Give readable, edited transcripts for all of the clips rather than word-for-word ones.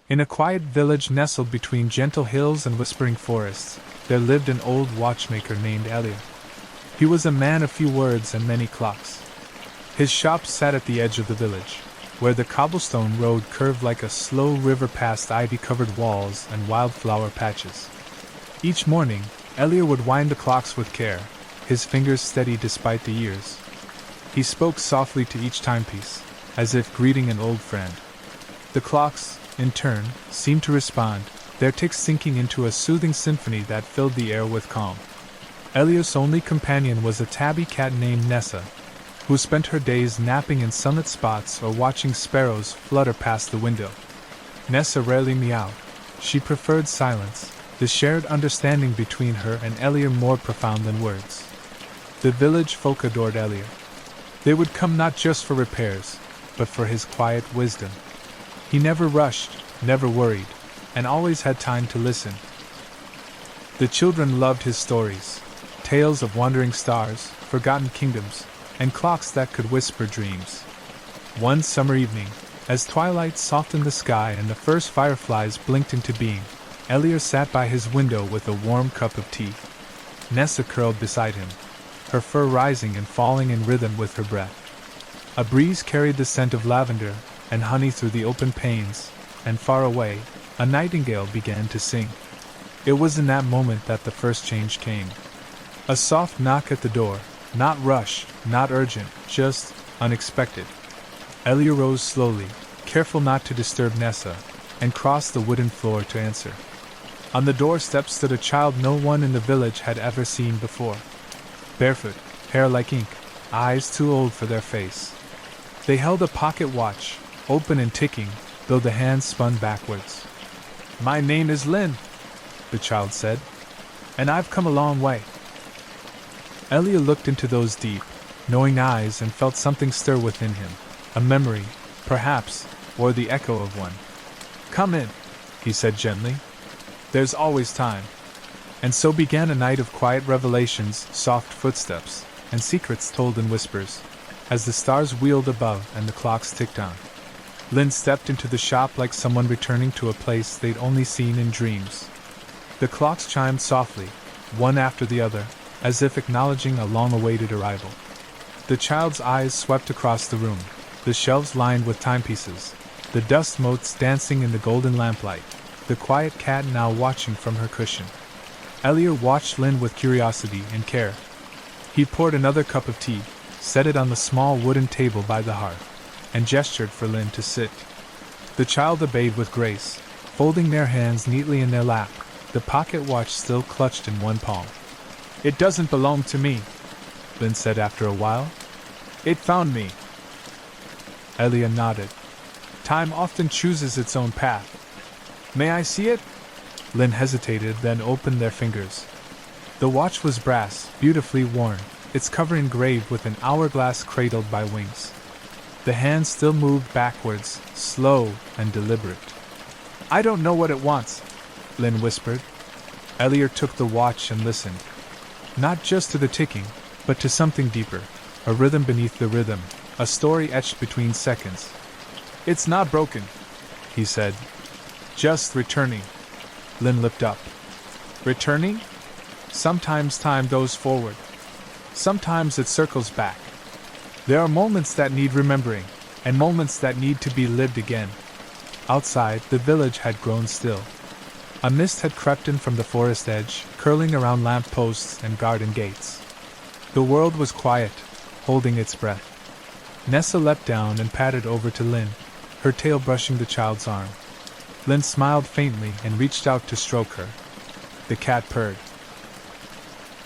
In a quiet village nestled between gentle hills and whispering forests, there lived an old watchmaker named Elia. He was a man of few words and many clocks. His shop sat at the edge of the village, where the cobblestone road curved like a slow river past ivy-covered walls and wildflower patches. Each morning, Elia would wind the clocks with care, his fingers steady despite the years. He spoke softly to each timepiece, as if greeting an old friend. The clocks, in turn, seemed to respond, their ticks sinking into a soothing symphony that filled the air with calm. Elia's only companion was a tabby cat named Nessa, who spent her days napping in sunlit spots or watching sparrows flutter past the window. Nessa rarely meowed. She preferred silence, the shared understanding between her and Elia more profound than words. The village folk adored Elia. They would come not just for repairs, but for his quiet wisdom. He never rushed, never worried, and always had time to listen. The children loved his stories, tales of wandering stars, forgotten kingdoms, and clocks that could whisper dreams. One summer evening, as twilight softened the sky and the first fireflies blinked into being, Elia sat by his window with a warm cup of tea. Nessa curled beside him, her fur rising and falling in rhythm with her breath. A breeze carried the scent of lavender and honey through the open panes, and far away, a nightingale began to sing. It was in that moment that the first change came. A soft knock at the door, not rushed, not urgent, just unexpected. Elia rose slowly, careful not to disturb Nessa, and crossed the wooden floor to answer. On the doorstep stood a child no one in the village had ever seen before. Barefoot, hair like ink, eyes too old for their face. They held a pocket watch, open and ticking, though the hands spun backwards. "My name is Lynn," the child said, "and I've come a long way." Elia looked into those deep, knowing eyes and felt something stir within him, a memory, perhaps, or the echo of one. "Come in," he said gently. "There's always time." And so began a night of quiet revelations, soft footsteps, and secrets told in whispers, as the stars wheeled above and the clocks ticked on. Lynn stepped into the shop like someone returning to a place they'd only seen in dreams. The clocks chimed softly, one after the other, as if acknowledging a long-awaited arrival. The child's eyes swept across the room, the shelves lined with timepieces, the dust motes dancing in the golden lamplight, the quiet cat now watching from her cushion. Elia watched Lynn with curiosity and care. He poured another cup of tea, set it on the small wooden table by the hearth, and gestured for Lynn to sit. The child obeyed with grace, folding their hands neatly in their lap, the pocket watch still clutched in one palm. "It doesn't belong to me," Lynn said after a while. "It found me." Elia nodded. "Time often chooses its own path. May I see it?" Lynn hesitated, then opened their fingers. The watch was brass, beautifully worn, its cover engraved with an hourglass cradled by wings. The hand still moved backwards, slow and deliberate. "I don't know what it wants," Lynn whispered. Elia took the watch and listened. Not just to the ticking, but to something deeper, a rhythm beneath the rhythm, a story etched between seconds. "It's not broken," he said. "Just returning." Lynn looked up. "Returning? Sometimes time goes forward. Sometimes it circles back. There are moments that need remembering, and moments that need to be lived again." Outside, the village had grown still. A mist had crept in from the forest edge, curling around lamp posts and garden gates. The world was quiet, holding its breath. Nessa leapt down and padded over to Lynn, her tail brushing the child's arm. Lynn smiled faintly and reached out to stroke her. The cat purred.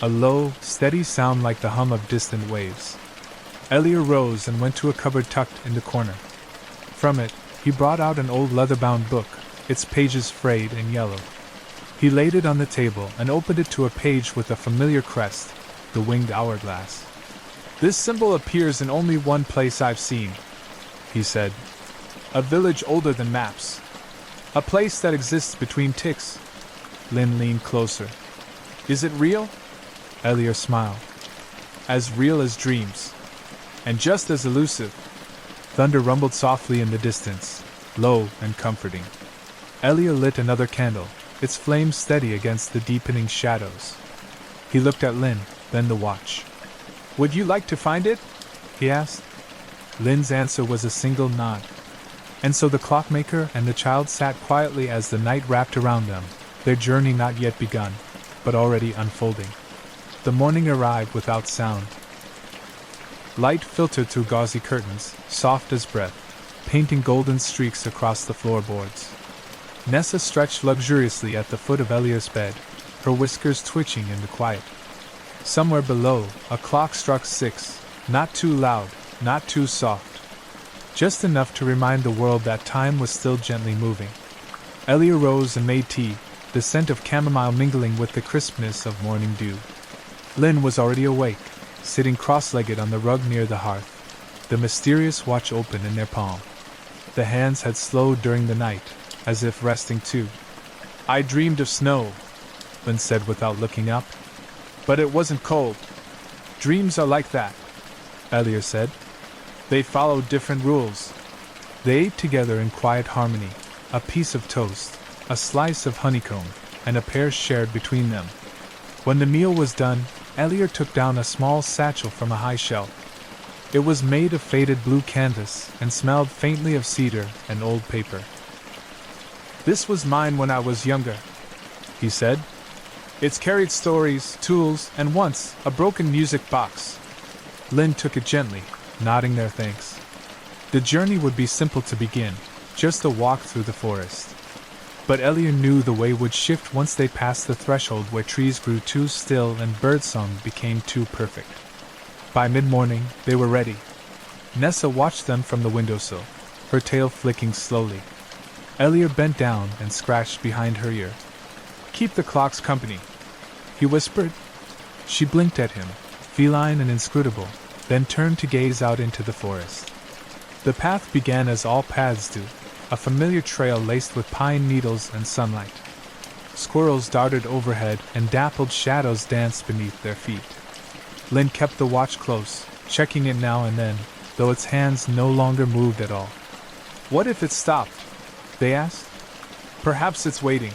A low, steady sound like the hum of distant waves. Elia rose and went to a cupboard tucked in the corner. From it, he brought out an old leather-bound book, its pages frayed and yellow. He laid it on the table and opened it to a page with a familiar crest, the winged hourglass. "This symbol appears in only one place I've seen," he said. "A village older than maps. A place that exists between ticks." Lynn leaned closer. "Is it real?" Elia smiled. "As real as dreams. And just as elusive." Thunder rumbled softly in the distance, low and comforting. Elia lit another candle, its flame steady against the deepening shadows. He looked at Lynn, then the watch. "Would you like to find it?" he asked. Lynn's answer was a single nod. And so the clockmaker and the child sat quietly as the night wrapped around them, their journey not yet begun, but already unfolding. The morning arrived without sound. Light filtered through gauzy curtains, soft as breath, painting golden streaks across the floorboards. Nessa stretched luxuriously at the foot of Elia's bed, her whiskers twitching in the quiet. Somewhere below, a clock struck 6, not too loud, not too soft. Just enough to remind the world that time was still gently moving. Elia rose and made tea, the scent of chamomile mingling with the crispness of morning dew. Lynn was already awake, sitting cross-legged on the rug near the hearth, the mysterious watch open in their palm. The hands had slowed during the night, as if resting too. "I dreamed of snow," Lynn said without looking up. "But it wasn't cold. Dreams are like that," Elia said. "They follow different rules." They ate together in quiet harmony, a piece of toast, a slice of honeycomb, and a pear shared between them. When the meal was done, Elia took down a small satchel from a high shelf. It was made of faded blue canvas and smelled faintly of cedar and old paper. "This was mine when I was younger," he said. "It's carried stories, tools, and once, a broken music box." Lynn took it gently, nodding their thanks. The journey would be simple to begin, just a walk through the forest. But Elia knew the way would shift once they passed the threshold where trees grew too still and birdsong became too perfect. By mid-morning, they were ready. Nessa watched them from the windowsill, her tail flicking slowly. Elia bent down and scratched behind her ear. "Keep the clocks company," he whispered. She blinked at him, feline and inscrutable, then turned to gaze out into the forest. The path began as all paths do, a familiar trail laced with pine needles and sunlight. Squirrels darted overhead and dappled shadows danced beneath their feet. Lynn kept the watch close, checking it now and then, though its hands no longer moved at all. "What if it stopped?" they asked. "Perhaps it's waiting,"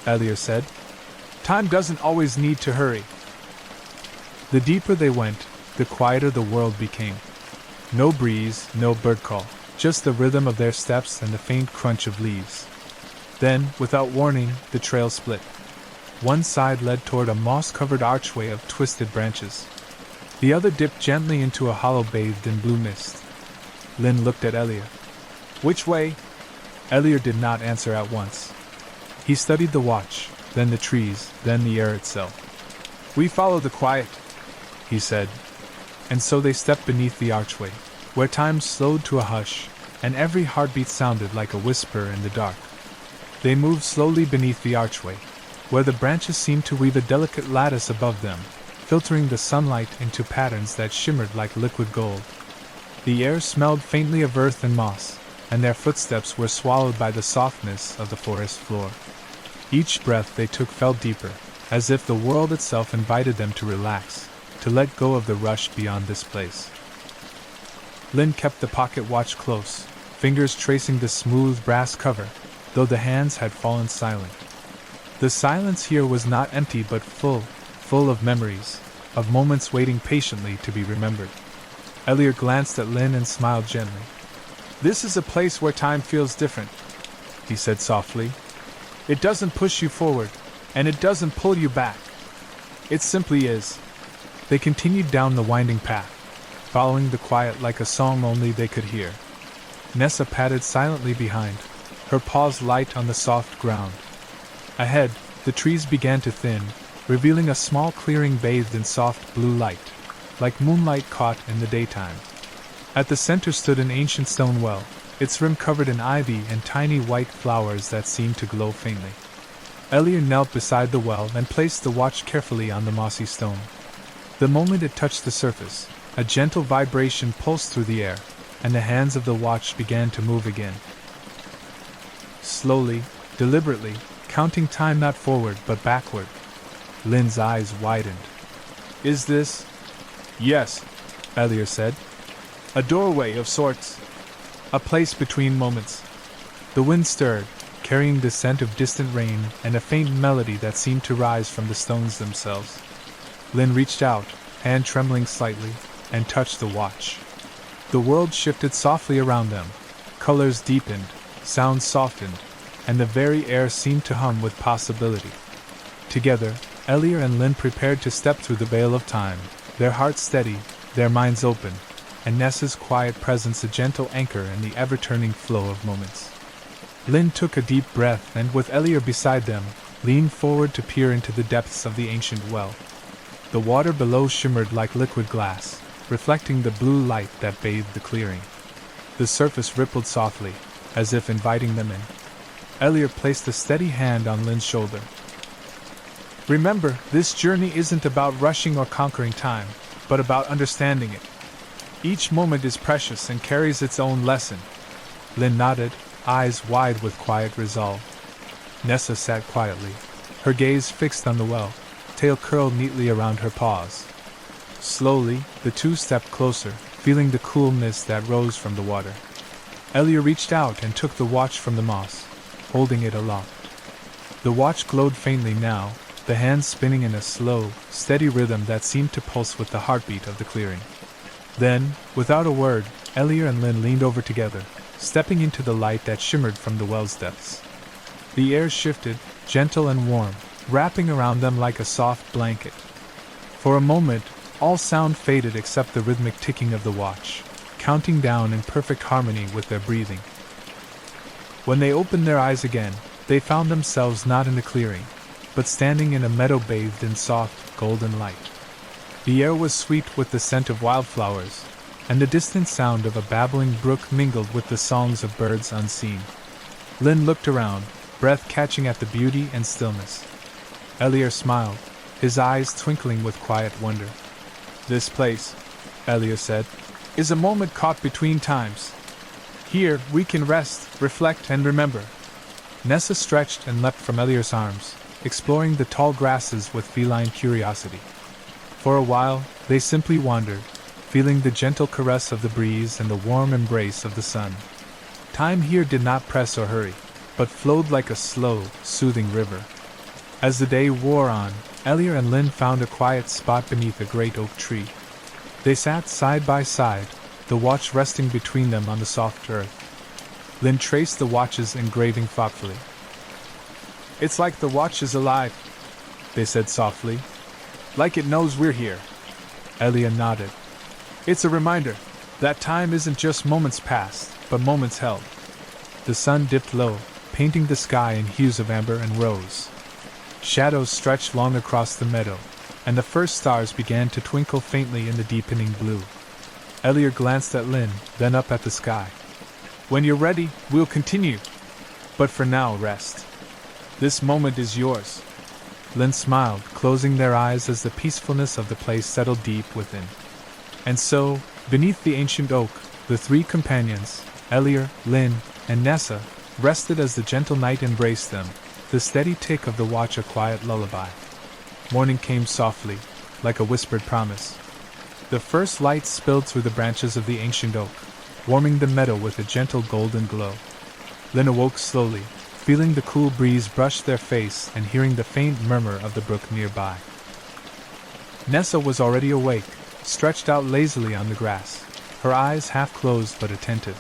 Elia said. "Time doesn't always need to hurry." The deeper they went, the quieter the world became. No breeze, no bird call, just the rhythm of their steps and the faint crunch of leaves. Then, without warning, the trail split. One side led toward a moss-covered archway of twisted branches. The other dipped gently into a hollow bathed in blue mist. Lynn looked at Elia. "Which way?" Elia did not answer at once. He studied the watch, then the trees, then the air itself. "We follow the quiet," he said. And so they stepped beneath the archway, where time slowed to a hush, and every heartbeat sounded like a whisper in the dark. They moved slowly beneath the archway, where the branches seemed to weave a delicate lattice above them, filtering the sunlight into patterns that shimmered like liquid gold. The air smelled faintly of earth and moss, and their footsteps were swallowed by the softness of the forest floor. Each breath they took felt deeper, as if the world itself invited them to relax, to let go of the rush beyond this place. Lynn kept the pocket watch close, fingers tracing the smooth brass cover, though the hands had fallen silent. The silence here was not empty but full of memories, of moments waiting patiently to be remembered. Elia glanced at Lynn and smiled gently. "This is a place where time feels different," he said softly. "It doesn't push you forward, and it doesn't pull you back. It simply is." They continued down the winding path, following the quiet like a song only they could hear. Nessa padded silently behind, her paws light on the soft ground. Ahead, the trees began to thin, revealing a small clearing bathed in soft blue light, like moonlight caught in the daytime. At the center stood an ancient stone well, its rim covered in ivy and tiny white flowers that seemed to glow faintly. Elia knelt beside the well and placed the watch carefully on the mossy stone. The moment it touched the surface, a gentle vibration pulsed through the air, and the hands of the watch began to move again. Slowly, deliberately, counting time not forward but backward. Lynn's eyes widened. "Is this?" "Yes," Elia said. "A doorway of sorts. A place between moments." The wind stirred, carrying the scent of distant rain and a faint melody that seemed to rise from the stones themselves. Lynn reached out, hand trembling slightly, and touched the watch. The world shifted softly around them. Colors deepened, sounds softened, and the very air seemed to hum with possibility. Together, Elia and Lynn prepared to step through the veil of time, their hearts steady, their minds open, and Nessa's quiet presence a gentle anchor in the ever-turning flow of moments. Lynn took a deep breath and, with Elia beside them, leaned forward to peer into the depths of the ancient well. The water below shimmered like liquid glass, reflecting the blue light that bathed the clearing. The surface rippled softly, as if inviting them in. Elia placed a steady hand on Lynn's shoulder. "Remember, this journey isn't about rushing or conquering time, but about understanding it. Each moment is precious and carries its own lesson." Lynn nodded, eyes wide with quiet resolve. Nessa sat quietly, her gaze fixed on the well, tail curled neatly around her paws. Slowly, the two stepped closer, feeling the cool mist that rose from the water. Elia reached out and took the watch from the moss, holding it aloft. The watch glowed faintly now, the hands spinning in a slow, steady rhythm that seemed to pulse with the heartbeat of the clearing. Then, without a word, Elia and Lynn leaned over together, stepping into the light that shimmered from the well's depths. The air shifted, gentle and warm, wrapping around them like a soft blanket. For a moment, all sound faded except the rhythmic ticking of the watch, counting down in perfect harmony with their breathing. When they opened their eyes again, they found themselves not in a clearing, but standing in a meadow bathed in soft, golden light. The air was sweet with the scent of wildflowers, and the distant sound of a babbling brook mingled with the songs of birds unseen. Lynn looked around, breath catching at the beauty and stillness. Elia smiled, his eyes twinkling with quiet wonder. "This place," Elia said, "is a moment caught between times. Here we can rest, reflect, and remember." Nessa stretched and leapt from Elia's arms, exploring the tall grasses with feline curiosity. For a while, they simply wandered, feeling the gentle caress of the breeze and the warm embrace of the sun. Time here did not press or hurry, but flowed like a slow, soothing river. As the day wore on, Elia and Lynn found a quiet spot beneath a great oak tree. They sat side by side, the watch resting between them on the soft earth. Lynn traced the watch's engraving thoughtfully. "It's like the watch is alive," they said softly. "Like it knows we're here." Elia nodded. "It's a reminder that time isn't just moments past, but moments held." The sun dipped low, painting the sky in hues of amber and rose. Shadows stretched long across the meadow, and the first stars began to twinkle faintly in the deepening blue. Elia glanced at Lynn, then up at the sky. "When you're ready, we'll continue. But for now, rest. This moment is yours." Lynn smiled, closing their eyes as the peacefulness of the place settled deep within. And so, beneath the ancient oak, the three companions, Elia, Lynn, and Nessa, rested as the gentle night embraced them, the steady tick of the watch a quiet lullaby. Morning came softly, like a whispered promise. The first light spilled through the branches of the ancient oak, warming the meadow with a gentle golden glow. Lynn awoke slowly, feeling the cool breeze brush their face and hearing the faint murmur of the brook nearby. Nessa was already awake, stretched out lazily on the grass, her eyes half closed but attentive.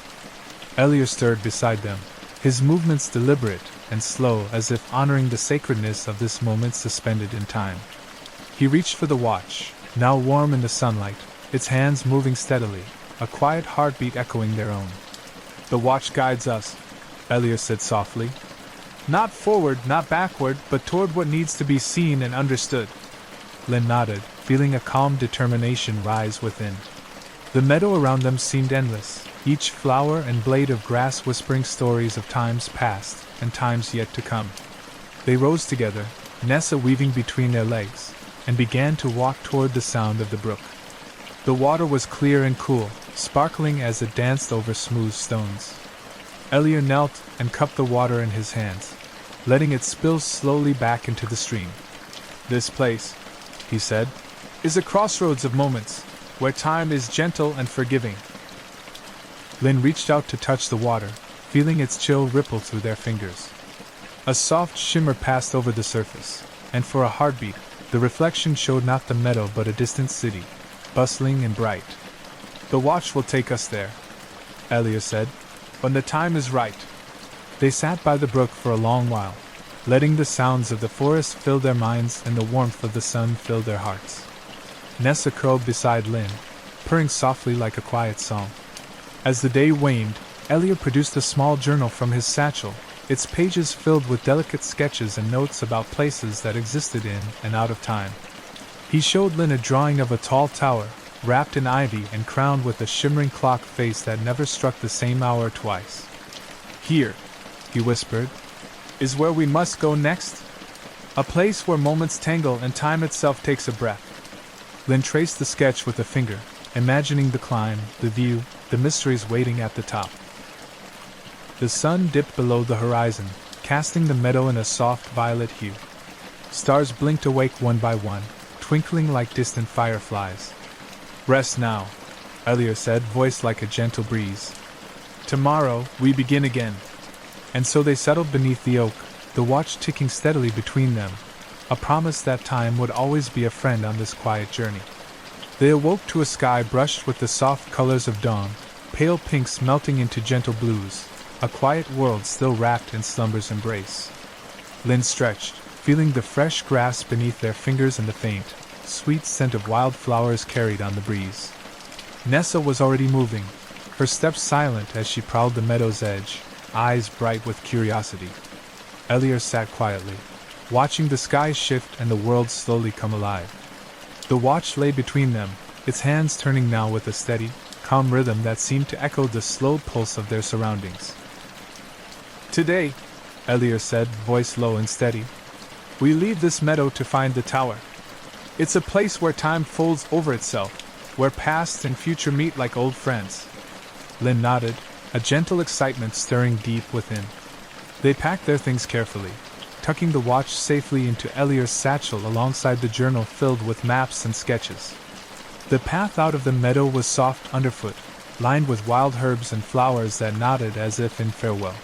Elia stirred beside them, his movements deliberate and slow as if honoring the sacredness of this moment suspended in time. He reached for the watch, now warm in the sunlight, its hands moving steadily, a quiet heartbeat echoing their own. "The watch guides us," Elia said softly. "Not forward, not backward, but toward what needs to be seen and understood." Lynn nodded, feeling a calm determination rise within. The meadow around them seemed endless, each flower and blade of grass whispering stories of times past and times yet to come. They rose together, Nessa weaving between their legs, and began to walk toward the sound of the brook. The water was clear and cool, sparkling as it danced over smooth stones. Elia knelt and cupped the water in his hands, letting it spill slowly back into the stream. "This place," he said, "is a crossroads of moments, where time is gentle and forgiving." Lynn reached out to touch the water, feeling its chill ripple through their fingers. A soft shimmer passed over the surface, and for a heartbeat, the reflection showed not the meadow but a distant city, bustling and bright. "The watch will take us there," Elia said, "when the time is right." They sat by the brook for a long while, letting the sounds of the forest fill their minds and the warmth of the sun fill their hearts. Nessa curled beside Lynn, purring softly like a quiet song. As the day waned, Elia produced a small journal from his satchel, its pages filled with delicate sketches and notes about places that existed in and out of time. He showed Lynn a drawing of a tall tower, wrapped in ivy and crowned with a shimmering clock face that never struck the same hour twice. "Here," he whispered, "is where we must go next. A place where moments tangle and time itself takes a breath." Lynn traced the sketch with a finger, imagining the climb, the view, the mysteries waiting at the top. The sun dipped below the horizon, casting the meadow in a soft violet hue. Stars blinked awake one by one, twinkling like distant fireflies. "Rest now," Elia said, voice like a gentle breeze. "Tomorrow, we begin again." And so they settled beneath the oak, the watch ticking steadily between them, a promise that time would always be a friend on this quiet journey. They awoke to a sky brushed with the soft colors of dawn, pale pinks melting into gentle blues, a quiet world still wrapped in slumber's embrace. Lynn stretched, feeling the fresh grass beneath their fingers and the faint, sweet scent of wildflowers carried on the breeze. Nessa was already moving, her steps silent as she prowled the meadow's edge, eyes bright with curiosity. Elia sat quietly, watching the sky shift and the world slowly come alive. The watch lay between them, its hands turning now with a steady, calm rhythm that seemed to echo the slow pulse of their surroundings. "Today," Elia said, voice low and steady, "we leave this meadow to find the tower. It's a place where time folds over itself, where past and future meet like old friends." Lynn nodded, a gentle excitement stirring deep within. They packed their things carefully, tucking the watch safely into Elia's satchel alongside the journal filled with maps and sketches. The path out of the meadow was soft underfoot, lined with wild herbs and flowers that nodded as if in farewell.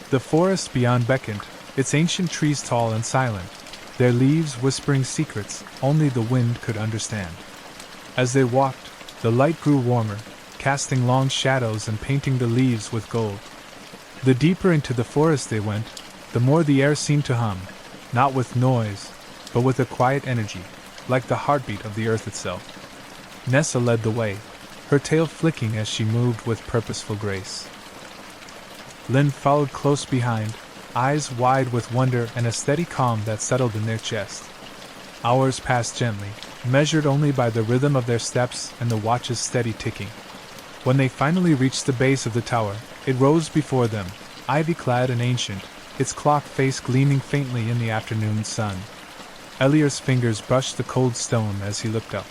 The forest beyond beckoned, its ancient trees tall and silent, their leaves whispering secrets only the wind could understand. As they walked, the light grew warmer, casting long shadows and painting the leaves with gold. The deeper into the forest they went, the more the air seemed to hum, not with noise, but with a quiet energy, like the heartbeat of the earth itself. Nessa led the way, her tail flicking as she moved with purposeful grace. Lynn followed close behind, eyes wide with wonder and a steady calm that settled in their chest. Hours passed gently, measured only by the rhythm of their steps and the watch's steady ticking. When they finally reached the base of the tower, it rose before them, ivy-clad and ancient, its clock face gleaming faintly in the afternoon sun. Elia's fingers brushed the cold stone as he looked up.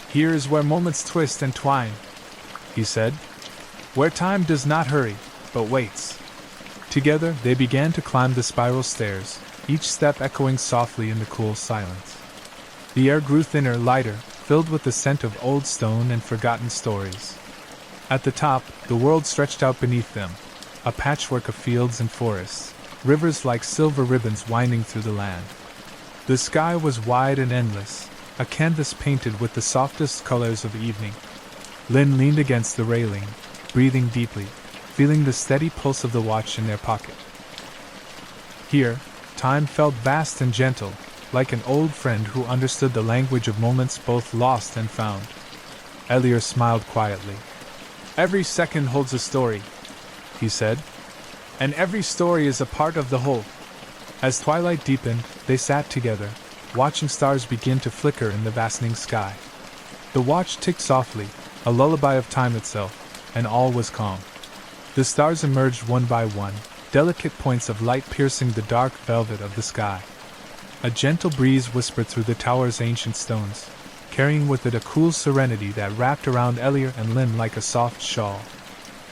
"Here is where moments twist and twine," he said, "where time does not hurry, but waits." Together they began to climb the spiral stairs, each step echoing softly in the cool silence. The air grew thinner, lighter, filled with the scent of old stone and forgotten stories. At the top, the world stretched out beneath them, a patchwork of fields and forests, rivers like silver ribbons winding through the land. The sky was wide and endless, a canvas painted with the softest colors of evening. Lynn leaned against the railing, breathing deeply, feeling the steady pulse of the watch in their pocket. Here, time felt vast and gentle, like an old friend who understood the language of moments both lost and found. Elia smiled quietly. "Every second holds a story," he said, "and every story is a part of the whole." As twilight deepened, they sat together, watching stars begin to flicker in the vastening sky. The watch ticked softly, a lullaby of time itself, and all was calm. The stars emerged one by one, delicate points of light piercing the dark velvet of the sky. A gentle breeze whispered through the tower's ancient stones, carrying with it a cool serenity that wrapped around Elia and Lynn like a soft shawl.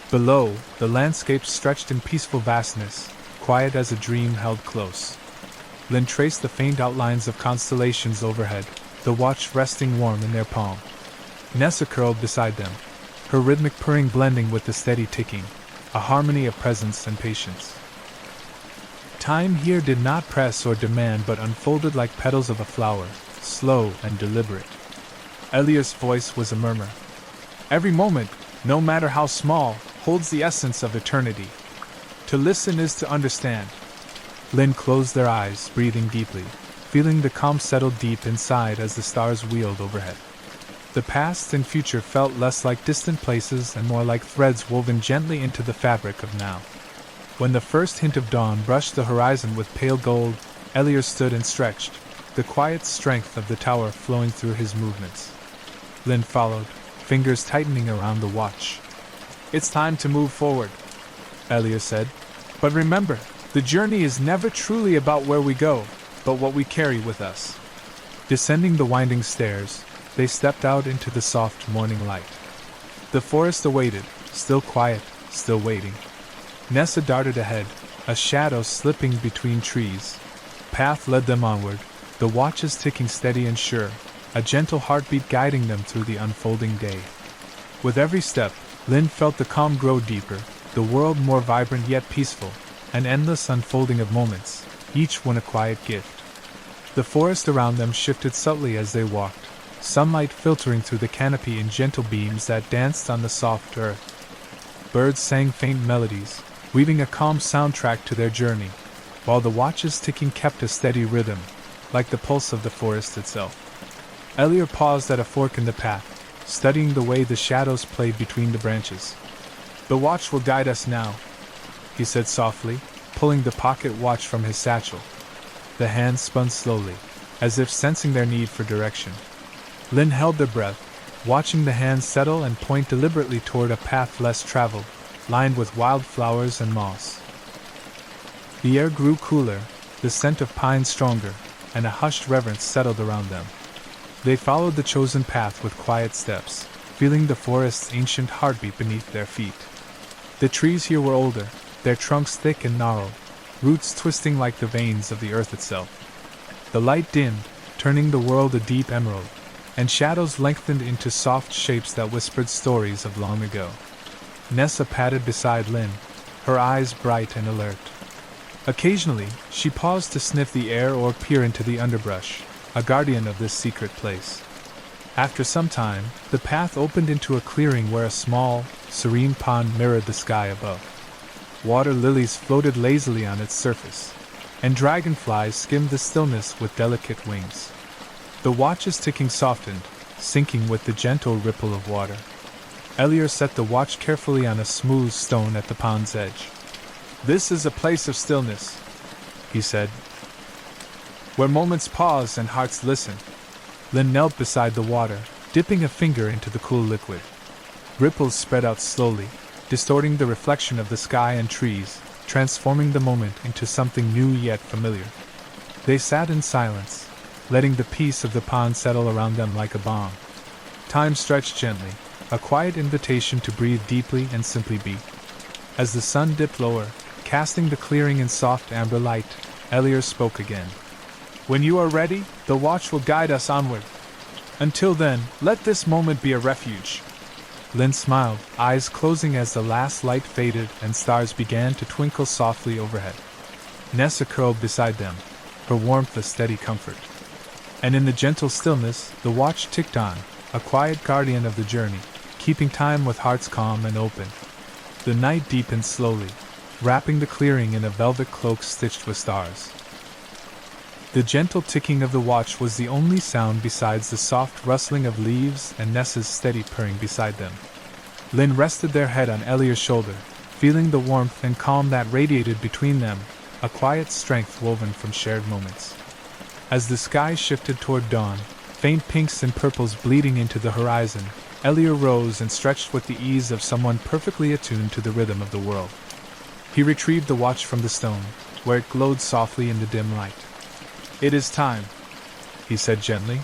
Below, the landscape stretched in peaceful vastness, quiet as a dream held close. Lynn traced the faint outlines of constellations overhead, the watch resting warm in their palm. Nessa curled beside them, her rhythmic purring blending with the steady ticking, a harmony of presence and patience. Time here did not press or demand but unfolded like petals of a flower, slow and deliberate. Elia's voice was a murmur. Every moment, no matter how small, holds the essence of eternity. To listen is to understand. Lynn closed their eyes, breathing deeply, feeling the calm settle deep inside as the stars wheeled overhead. The past and future felt less like distant places and more like threads woven gently into the fabric of now. When the first hint of dawn brushed the horizon with pale gold, Elier stood and stretched, the quiet strength of the tower flowing through his movements. Lynn followed, fingers tightening around the watch. "It's time to move forward," Elier said. "But remember, the journey is never truly about where we go, but what we carry with us." Descending the winding stairs, they stepped out into the soft morning light. The forest awaited, still quiet, still waiting. Nessa darted ahead, a shadow slipping between trees. Path led them onward, the watches ticking steady and sure, a gentle heartbeat guiding them through the unfolding day. With every step, Lynn felt the calm grow deeper, the world more vibrant yet peaceful, an endless unfolding of moments, each one a quiet gift. The forest around them shifted subtly as they walked, sunlight filtering through the canopy in gentle beams that danced on the soft earth. Birds sang faint melodies, weaving a calm soundtrack to their journey, while the watches ticking kept a steady rhythm, like the pulse of the forest itself. Elier paused at a fork in the path, studying the way the shadows played between the branches. "The watch will guide us now," he said softly, pulling the pocket watch from his satchel. The hands spun slowly, as if sensing their need for direction. Lynn held their breath, watching the hands settle and point deliberately toward a path less traveled, lined with wild flowers and moss. The air grew cooler, the scent of pine stronger, and a hushed reverence settled around them. They followed the chosen path with quiet steps, feeling the forest's ancient heartbeat beneath their feet. The trees here were older, their trunks thick and gnarled, roots twisting like the veins of the earth itself. The light dimmed, turning the world a deep emerald, and shadows lengthened into soft shapes that whispered stories of long ago. Nessa padded beside Lynn, her eyes bright and alert. Occasionally, she paused to sniff the air or peer into the underbrush, a guardian of this secret place. After some time, the path opened into a clearing where a small, serene pond mirrored the sky above. Water lilies floated lazily on its surface, and dragonflies skimmed the stillness with delicate wings. The watch's ticking softened, syncing with the gentle ripple of water. Elier set the watch carefully on a smooth stone at the pond's edge. "This is a place of stillness," he said, "where moments pause and hearts listen." Lynn knelt beside the water, dipping a finger into the cool liquid. Ripples spread out slowly, distorting the reflection of the sky and trees, transforming the moment into something new yet familiar. They sat in silence, letting the peace of the pond settle around them like a balm. Time stretched gently, a quiet invitation to breathe deeply and simply be. As the sun dipped lower, casting the clearing in soft amber light, Elier spoke again. "When you are ready, the watch will guide us onward. Until then, let this moment be a refuge." Lynn smiled, eyes closing as the last light faded and stars began to twinkle softly overhead. Nessa curled beside them, her warmth a steady comfort. And in the gentle stillness, the watch ticked on, a quiet guardian of the journey, keeping time with hearts calm and open. The night deepened slowly, wrapping the clearing in a velvet cloak stitched with stars. The gentle ticking of the watch was the only sound besides the soft rustling of leaves and Nessa's steady purring beside them. Lynn rested their head on Elier's shoulder, feeling the warmth and calm that radiated between them, a quiet strength woven from shared moments. As the sky shifted toward dawn, faint pinks and purples bleeding into the horizon, Elier rose and stretched with the ease of someone perfectly attuned to the rhythm of the world. He retrieved the watch from the stone, where it glowed softly in the dim light. "It is time," he said gently.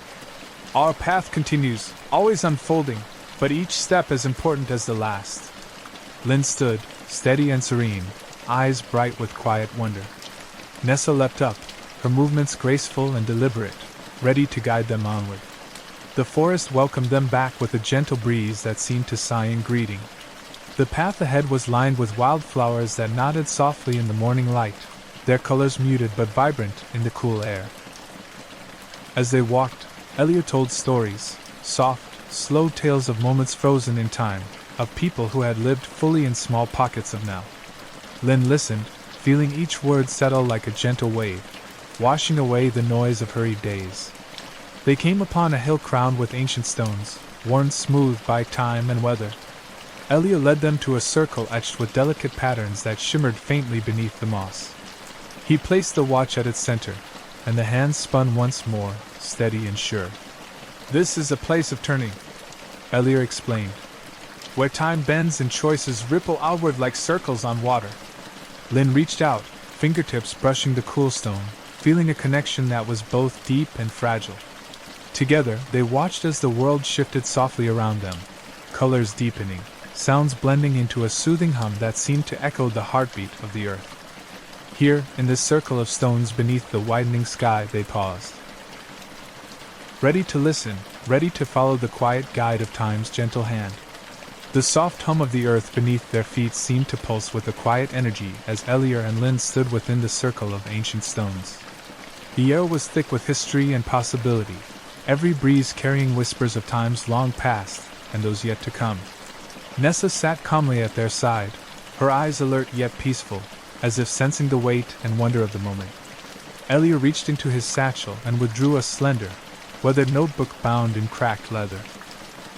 "Our path continues, always unfolding, but each step as important as the last." Lynn stood, steady and serene, eyes bright with quiet wonder. Nessa leapt up, her movements graceful and deliberate, ready to guide them onward. The forest welcomed them back with a gentle breeze that seemed to sigh in greeting. The path ahead was lined with wildflowers that nodded softly in the morning light, their colors muted but vibrant in the cool air. As they walked, Elia told stories, soft, slow tales of moments frozen in time, of people who had lived fully in small pockets of now. Lynn listened, feeling each word settle like a gentle wave, washing away the noise of hurried days. They came upon a hill crowned with ancient stones, worn smooth by time and weather. Elia led them to a circle etched with delicate patterns that shimmered faintly beneath the moss. He placed the watch at its center, and the hands spun once more, steady and sure. "This is a place of turning," Elia explained, "where time bends and choices ripple outward like circles on water." Lynn reached out, fingertips brushing the cool stone, feeling a connection that was both deep and fragile. Together, they watched as the world shifted softly around them, colors deepening, sounds blending into a soothing hum that seemed to echo the heartbeat of the earth. Here, in this circle of stones beneath the widening sky, they paused. Ready to listen, ready to follow the quiet guide of time's gentle hand. The soft hum of the earth beneath their feet seemed to pulse with a quiet energy as Elia and Lynn stood within the circle of ancient stones. The air was thick with history and possibility, every breeze carrying whispers of times long past and those yet to come. Nessa sat calmly at their side, her eyes alert yet peaceful, as if sensing the weight and wonder of the moment. Elia reached into his satchel and withdrew a slender, weathered notebook bound in cracked leather.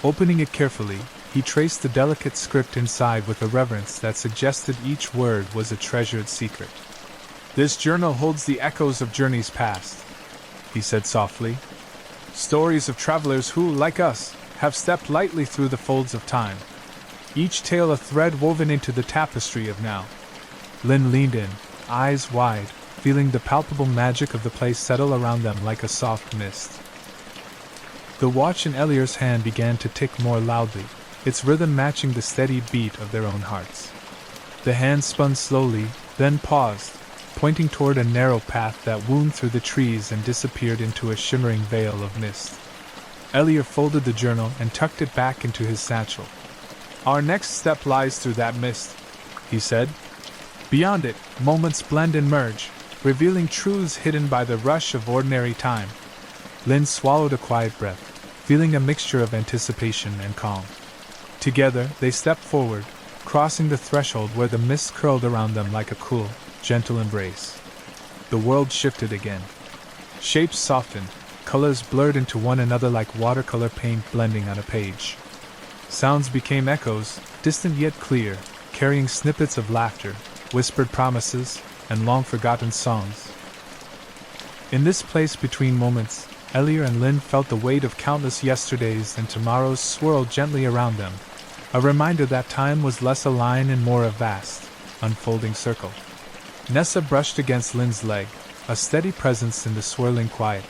Opening it carefully, he traced the delicate script inside with a reverence that suggested each word was a treasured secret. "This journal holds the echoes of journeys past," he said softly. "Stories of travelers who, like us, have stepped lightly through the folds of time. Each tale a thread woven into the tapestry of now." Lynn leaned in, eyes wide, feeling the palpable magic of the place settle around them like a soft mist. The watch in Elia's hand began to tick more loudly, its rhythm matching the steady beat of their own hearts. The hand spun slowly, then paused, pointing toward a narrow path that wound through the trees and disappeared into a shimmering veil of mist. Elia folded the journal and tucked it back into his satchel. "Our next step lies through that mist," he said. "Beyond it, moments blend and merge, revealing truths hidden by the rush of ordinary time." Lynn swallowed a quiet breath, feeling a mixture of anticipation and calm. Together, they stepped forward, crossing the threshold where the mist curled around them like a cool, gentle embrace. The world shifted again. Shapes softened, colors blurred into one another like watercolor paint blending on a page. Sounds became echoes, distant yet clear, carrying snippets of laughter, whispered promises, and long-forgotten songs. In this place between moments, Elia and Lynn felt the weight of countless yesterdays and tomorrows swirl gently around them, a reminder that time was less a line and more a vast, unfolding circle. Nessa brushed against Lynn's leg, a steady presence in the swirling quiet.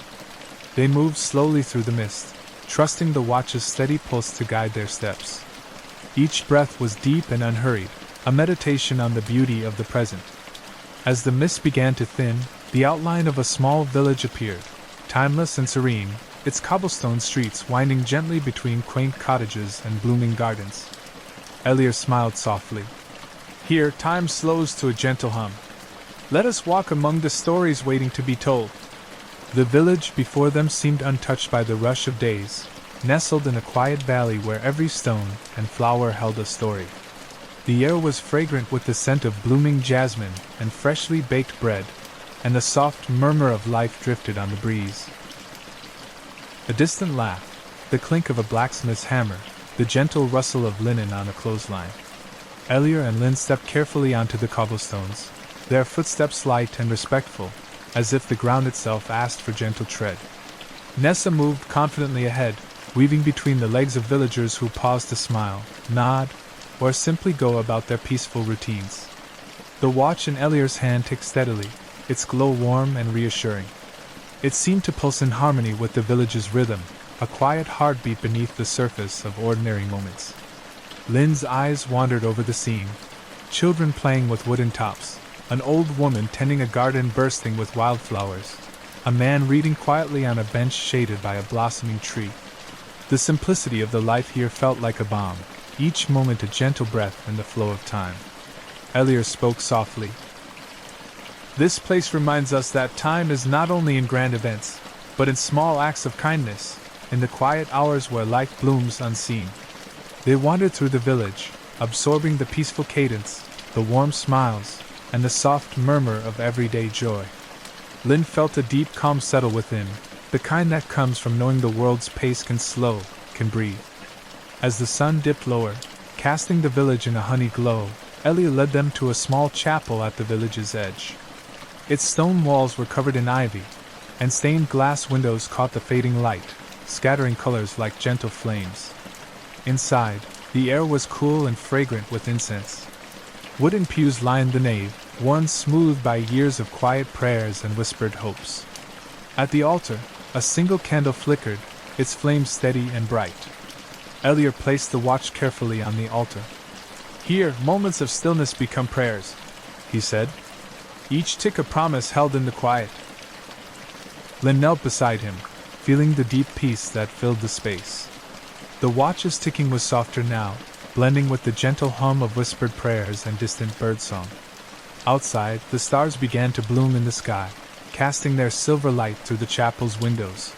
They moved slowly through the mist, trusting the watch's steady pulse to guide their steps. Each breath was deep and unhurried, a meditation on the beauty of the present. As the mist began to thin, the outline of a small village appeared, timeless and serene, its cobblestone streets winding gently between quaint cottages and blooming gardens. Elia smiled softly. "Here, time slows to a gentle hum. Let us walk among the stories waiting to be told." The village before them seemed untouched by the rush of days, nestled in a quiet valley where every stone and flower held a story. The air was fragrant with the scent of blooming jasmine and freshly baked bread, and the soft murmur of life drifted on the breeze. A distant laugh, the clink of a blacksmith's hammer, the gentle rustle of linen on a clothesline. Elia and Lynn stepped carefully onto the cobblestones, their footsteps light and respectful, as if the ground itself asked for gentle tread. Nessa moved confidently ahead, weaving between the legs of villagers who paused to smile, nod, or simply go about their peaceful routines. The watch in Elia's hand ticked steadily, its glow warm and reassuring. It seemed to pulse in harmony with the village's rhythm, a quiet heartbeat beneath the surface of ordinary moments. Lynn's eyes wandered over the scene, children playing with wooden tops, an old woman tending a garden bursting with wildflowers, a man reading quietly on a bench shaded by a blossoming tree. The simplicity of the life here felt like a balm, each moment a gentle breath in the flow of time. Elia spoke softly. This place reminds us that time is not only in grand events, but in small acts of kindness, in the quiet hours where life blooms unseen. They wandered through the village, absorbing the peaceful cadence, the warm smiles, and the soft murmur of everyday joy. Lynn felt a deep calm settle within, the kind that comes from knowing the world's pace can slow, can breathe. As the sun dipped lower, casting the village in a honey glow, Ellie led them to a small chapel at the village's edge. Its stone walls were covered in ivy, and stained glass windows caught the fading light, scattering colors like gentle flames. Inside, the air was cool and fragrant with incense. Wooden pews lined the nave, worn smooth by years of quiet prayers and whispered hopes. At the altar, a single candle flickered, its flame steady and bright. Elier placed the watch carefully on the altar. "Here, moments of stillness become prayers," he said. "Each tick a promise held in the quiet." Lynn knelt beside him, feeling the deep peace that filled the space. The watch's ticking was softer now, blending with the gentle hum of whispered prayers and distant birdsong. Outside, the stars began to bloom in the sky, casting their silver light through the chapel's windows.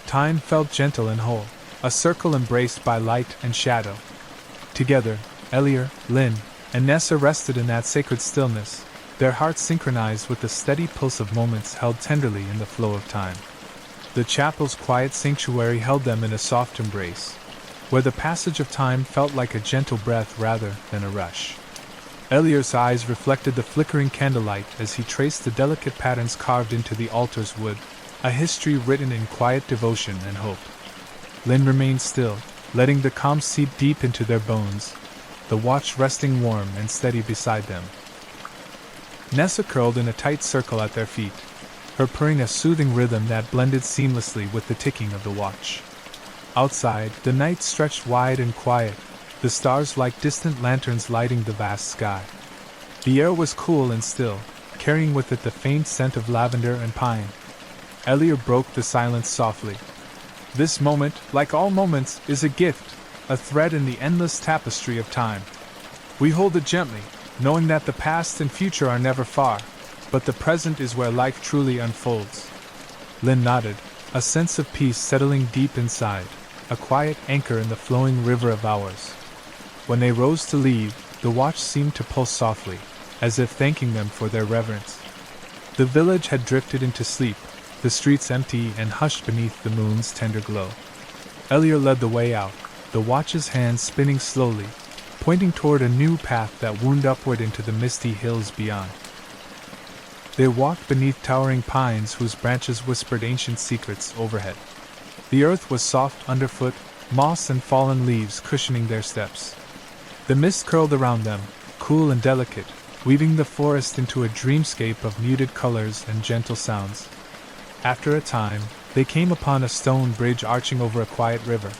Time felt gentle and whole, a circle embraced by light and shadow. Together, Elier, Lynn, and Nessa rested in that sacred stillness, their hearts synchronized with the steady pulse of moments held tenderly in the flow of time. The chapel's quiet sanctuary held them in a soft embrace, where the passage of time felt like a gentle breath rather than a rush. Elier's eyes reflected the flickering candlelight as he traced the delicate patterns carved into the altar's wood, a history written in quiet devotion and hope. Lynn remained still, letting the calm seep deep into their bones, the watch resting warm and steady beside them. Nessa curled in a tight circle at their feet, her purring a soothing rhythm that blended seamlessly with the ticking of the watch. Outside, the night stretched wide and quiet, the stars like distant lanterns lighting the vast sky. The air was cool and still, carrying with it the faint scent of lavender and pine. Elier broke the silence softly. "This moment, like all moments, is a gift, a thread in the endless tapestry of time. We hold it gently, knowing that the past and future are never far, but the present is where life truly unfolds." Lynn nodded, a sense of peace settling deep inside, a quiet anchor in the flowing river of hours. When they rose to leave, the watch seemed to pulse softly, as if thanking them for their reverence. The village had drifted into sleep, the streets empty and hushed beneath the moon's tender glow. Elier led the way out, the watch's hands spinning slowly, pointing toward a new path that wound upward into the misty hills beyond. They walked beneath towering pines whose branches whispered ancient secrets overhead. The earth was soft underfoot, moss and fallen leaves cushioning their steps. The mist curled around them, cool and delicate, weaving the forest into a dreamscape of muted colors and gentle sounds. After a time, they came upon a stone bridge arching over a quiet river.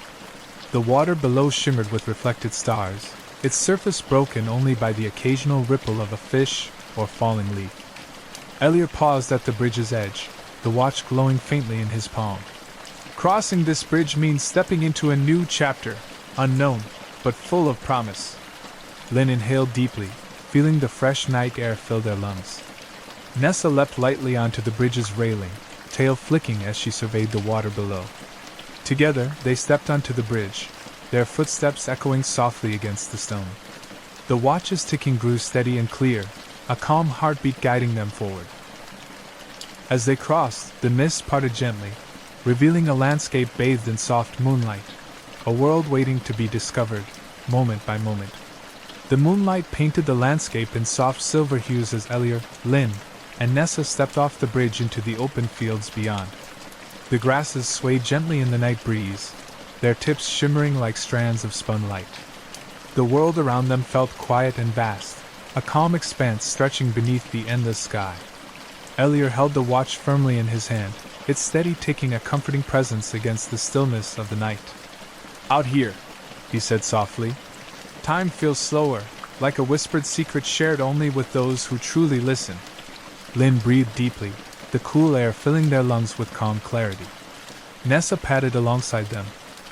The water below shimmered with reflected stars, its surface broken only by the occasional ripple of a fish or falling leaf. Elier paused at the bridge's edge, the watch glowing faintly in his palm. "Crossing this bridge means stepping into a new chapter, unknown, but full of promise." Lynn inhaled deeply, feeling the fresh night air fill their lungs. Nessa leapt lightly onto the bridge's railing, tail flicking as she surveyed the water below. Together, they stepped onto the bridge, their footsteps echoing softly against the stone. The watch's ticking grew steady and clear, a calm heartbeat guiding them forward. As they crossed, the mist parted gently, revealing a landscape bathed in soft moonlight, a world waiting to be discovered, moment by moment. The moonlight painted the landscape in soft silver hues as Elier, Lynn, and Nessa stepped off the bridge into the open fields beyond. The grasses swayed gently in the night breeze, their tips shimmering like strands of spun light. The world around them felt quiet and vast, a calm expanse stretching beneath the endless sky. Elier held the watch firmly in his hand, its steady ticking a comforting presence against the stillness of the night. "Out here," he said softly. "Time feels slower, like a whispered secret shared only with those who truly listen." Lynn breathed deeply, the cool air filling their lungs with calm clarity. Nessa padded alongside them,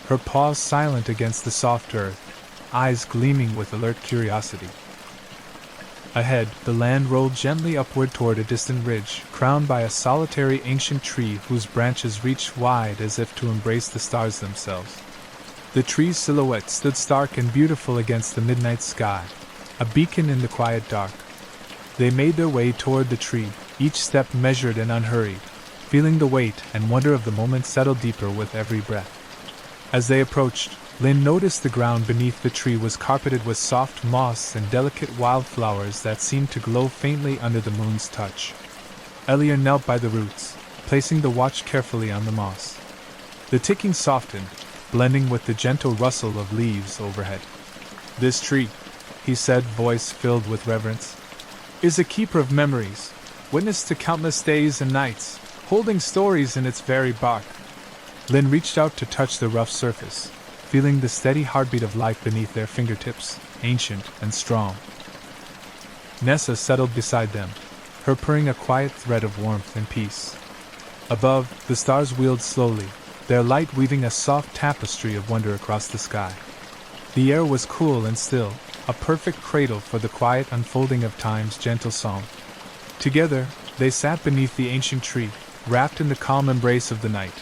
her paws silent against the soft earth, eyes gleaming with alert curiosity. Ahead, the land rolled gently upward toward a distant ridge, crowned by a solitary ancient tree whose branches reached wide as if to embrace the stars themselves. The tree's silhouette stood stark and beautiful against the midnight sky, a beacon in the quiet dark. They made their way toward the tree, each step measured and unhurried, feeling the weight and wonder of the moment settle deeper with every breath. As they approached, Lynn noticed the ground beneath the tree was carpeted with soft moss and delicate wildflowers that seemed to glow faintly under the moon's touch. Elia knelt by the roots, placing the watch carefully on the moss. The ticking softened, blending with the gentle rustle of leaves overhead. "This tree," he said, voice filled with reverence, "is a keeper of memories, witness to countless days and nights, holding stories in its very bark." Lynn reached out to touch the rough surface, feeling the steady heartbeat of life beneath their fingertips, ancient and strong. Nessa settled beside them, her purring a quiet thread of warmth and peace. Above, the stars wheeled slowly, their light weaving a soft tapestry of wonder across the sky. The air was cool and still, a perfect cradle for the quiet unfolding of time's gentle song. Together, they sat beneath the ancient tree, wrapped in the calm embrace of the night,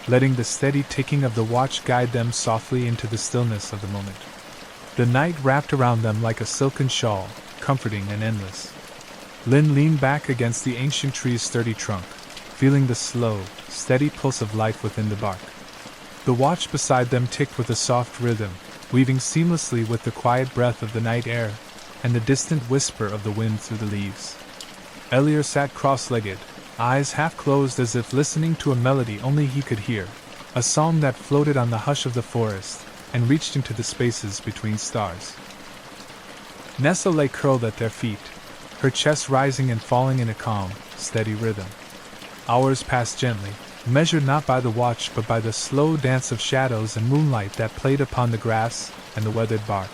letting the steady ticking of the watch guide them softly into the stillness of the moment. The night wrapped around them like a silken shawl, comforting and endless. Lynn leaned back against the ancient tree's sturdy trunk, feeling the slow, steady pulse of life within the bark. The watch beside them ticked with a soft rhythm, weaving seamlessly with the quiet breath of the night air and the distant whisper of the wind through the leaves. Elia sat cross-legged, eyes half closed as if listening to a melody only he could hear, a song that floated on the hush of the forest and reached into the spaces between stars. Nessa lay curled at their feet, her chest rising and falling in a calm, steady rhythm. Hours passed gently, measured not by the watch but by the slow dance of shadows and moonlight that played upon the grass and the weathered bark.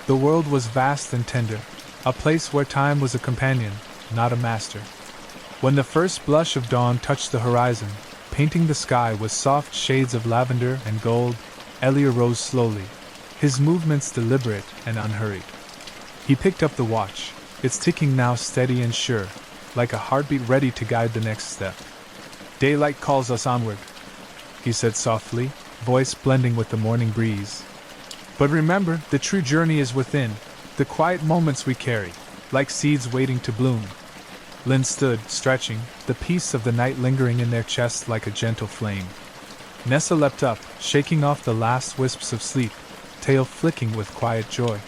The world was vast and tender, a place where time was a companion, not a master. When the first blush of dawn touched the horizon, painting the sky with soft shades of lavender and gold, Elia rose slowly, his movements deliberate and unhurried. He picked up the watch, its ticking now steady and sure, like a heartbeat ready to guide the next step. "Daylight calls us onward," he said softly, voice blending with the morning breeze. "But remember, the true journey is within, the quiet moments we carry, like seeds waiting to bloom." Lynn stood, stretching, the peace of the night lingering in their chests like a gentle flame. Nessa leapt up, shaking off the last wisps of sleep, tail flicking with quiet joy.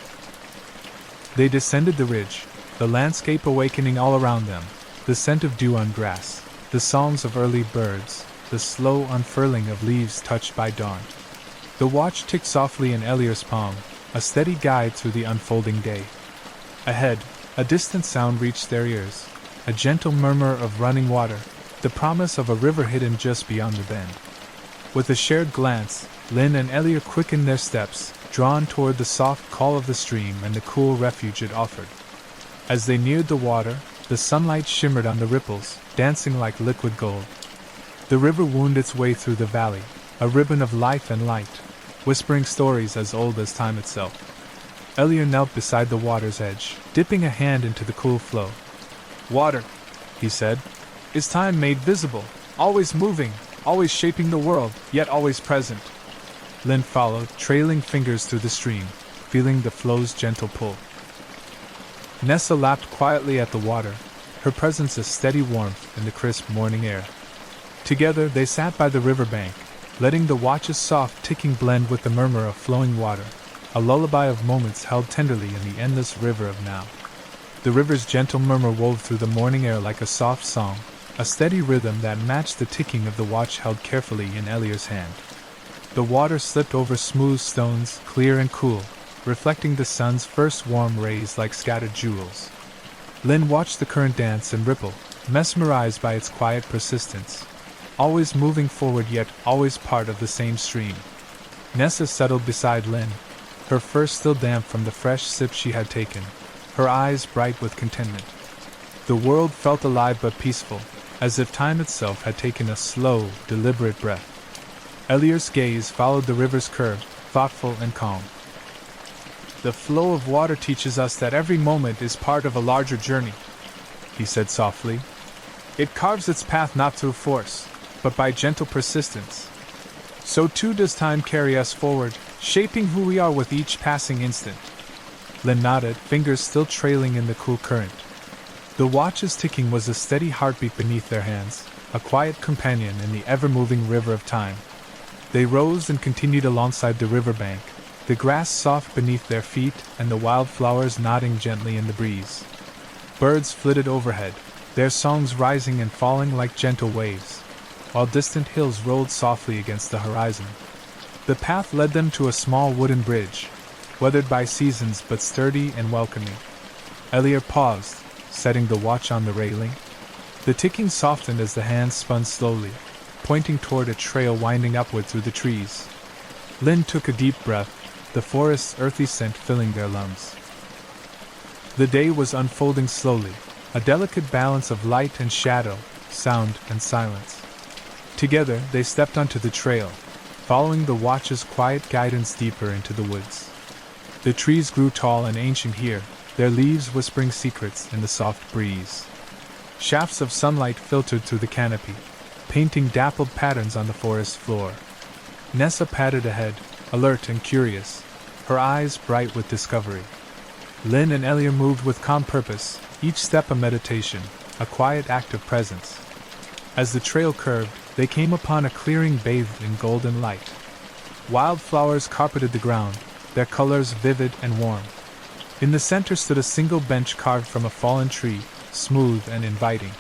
They descended the ridge, the landscape awakening all around them, the scent of dew on grass, the songs of early birds, the slow unfurling of leaves touched by dawn. The watch ticked softly in Elia's palm, a steady guide through the unfolding day. Ahead, a distant sound reached their ears, a gentle murmur of running water, the promise of a river hidden just beyond the bend. With a shared glance, Lynn and Elia quickened their steps, drawn toward the soft call of the stream and the cool refuge it offered. As they neared the water, the sunlight shimmered on the ripples, dancing like liquid gold. The river wound its way through the valley, a ribbon of life and light, whispering stories as old as time itself. Elia knelt beside the water's edge, dipping a hand into the cool flow. "Water," he said, "is time made visible, always moving, always shaping the world, yet always present." Lynn followed, trailing fingers through the stream, feeling the flow's gentle pull. Nessa lapped quietly at the water, her presence a steady warmth in the crisp morning air. Together they sat by the riverbank, letting the watch's soft ticking blend with the murmur of flowing water, a lullaby of moments held tenderly in the endless river of now. The river's gentle murmur wove through the morning air like a soft song, a steady rhythm that matched the ticking of the watch held carefully in Elia's hand. The water slipped over smooth stones, clear and cool, reflecting the sun's first warm rays like scattered jewels. Lynn watched the current dance and ripple, mesmerized by its quiet persistence, always moving forward yet always part of the same stream. Nessa settled beside Lynn, her fur still damp from the fresh sip she had taken, her eyes bright with contentment. The world felt alive but peaceful, as if time itself had taken a slow, deliberate breath. Elia's gaze followed the river's curve, thoughtful and calm. The flow of water teaches us that every moment is part of a larger journey, he said softly. It carves its path not through force, but by gentle persistence. So too does time carry us forward, shaping who we are with each passing instant. Lynn nodded, fingers still trailing in the cool current. The watch's ticking was a steady heartbeat beneath their hands, a quiet companion in the ever-moving river of time. They rose and continued alongside the riverbank, the grass soft beneath their feet and the wildflowers nodding gently in the breeze. Birds flitted overhead, their songs rising and falling like gentle waves, while distant hills rolled softly against the horizon. The path led them to a small wooden bridge, weathered by seasons but sturdy and welcoming. Elier paused, setting the watch on the railing. The ticking softened as the hands spun slowly, pointing toward a trail winding upward through the trees. Lynn took a deep breath, the forest's earthy scent filling their lungs. The day was unfolding slowly, a delicate balance of light and shadow, sound and silence. Together they stepped onto the trail, following the watch's quiet guidance deeper into the woods. The trees grew tall and ancient here, their leaves whispering secrets in the soft breeze. Shafts of sunlight filtered through the canopy, painting dappled patterns on the forest floor. Nessa padded ahead, alert and curious, her eyes bright with discovery. Lynn and Elier moved with calm purpose, each step a meditation, a quiet act of presence. As the trail curved, they came upon a clearing bathed in golden light. Wildflowers carpeted the ground, their colors vivid and warm. In the center stood a single bench carved from a fallen tree, smooth and inviting.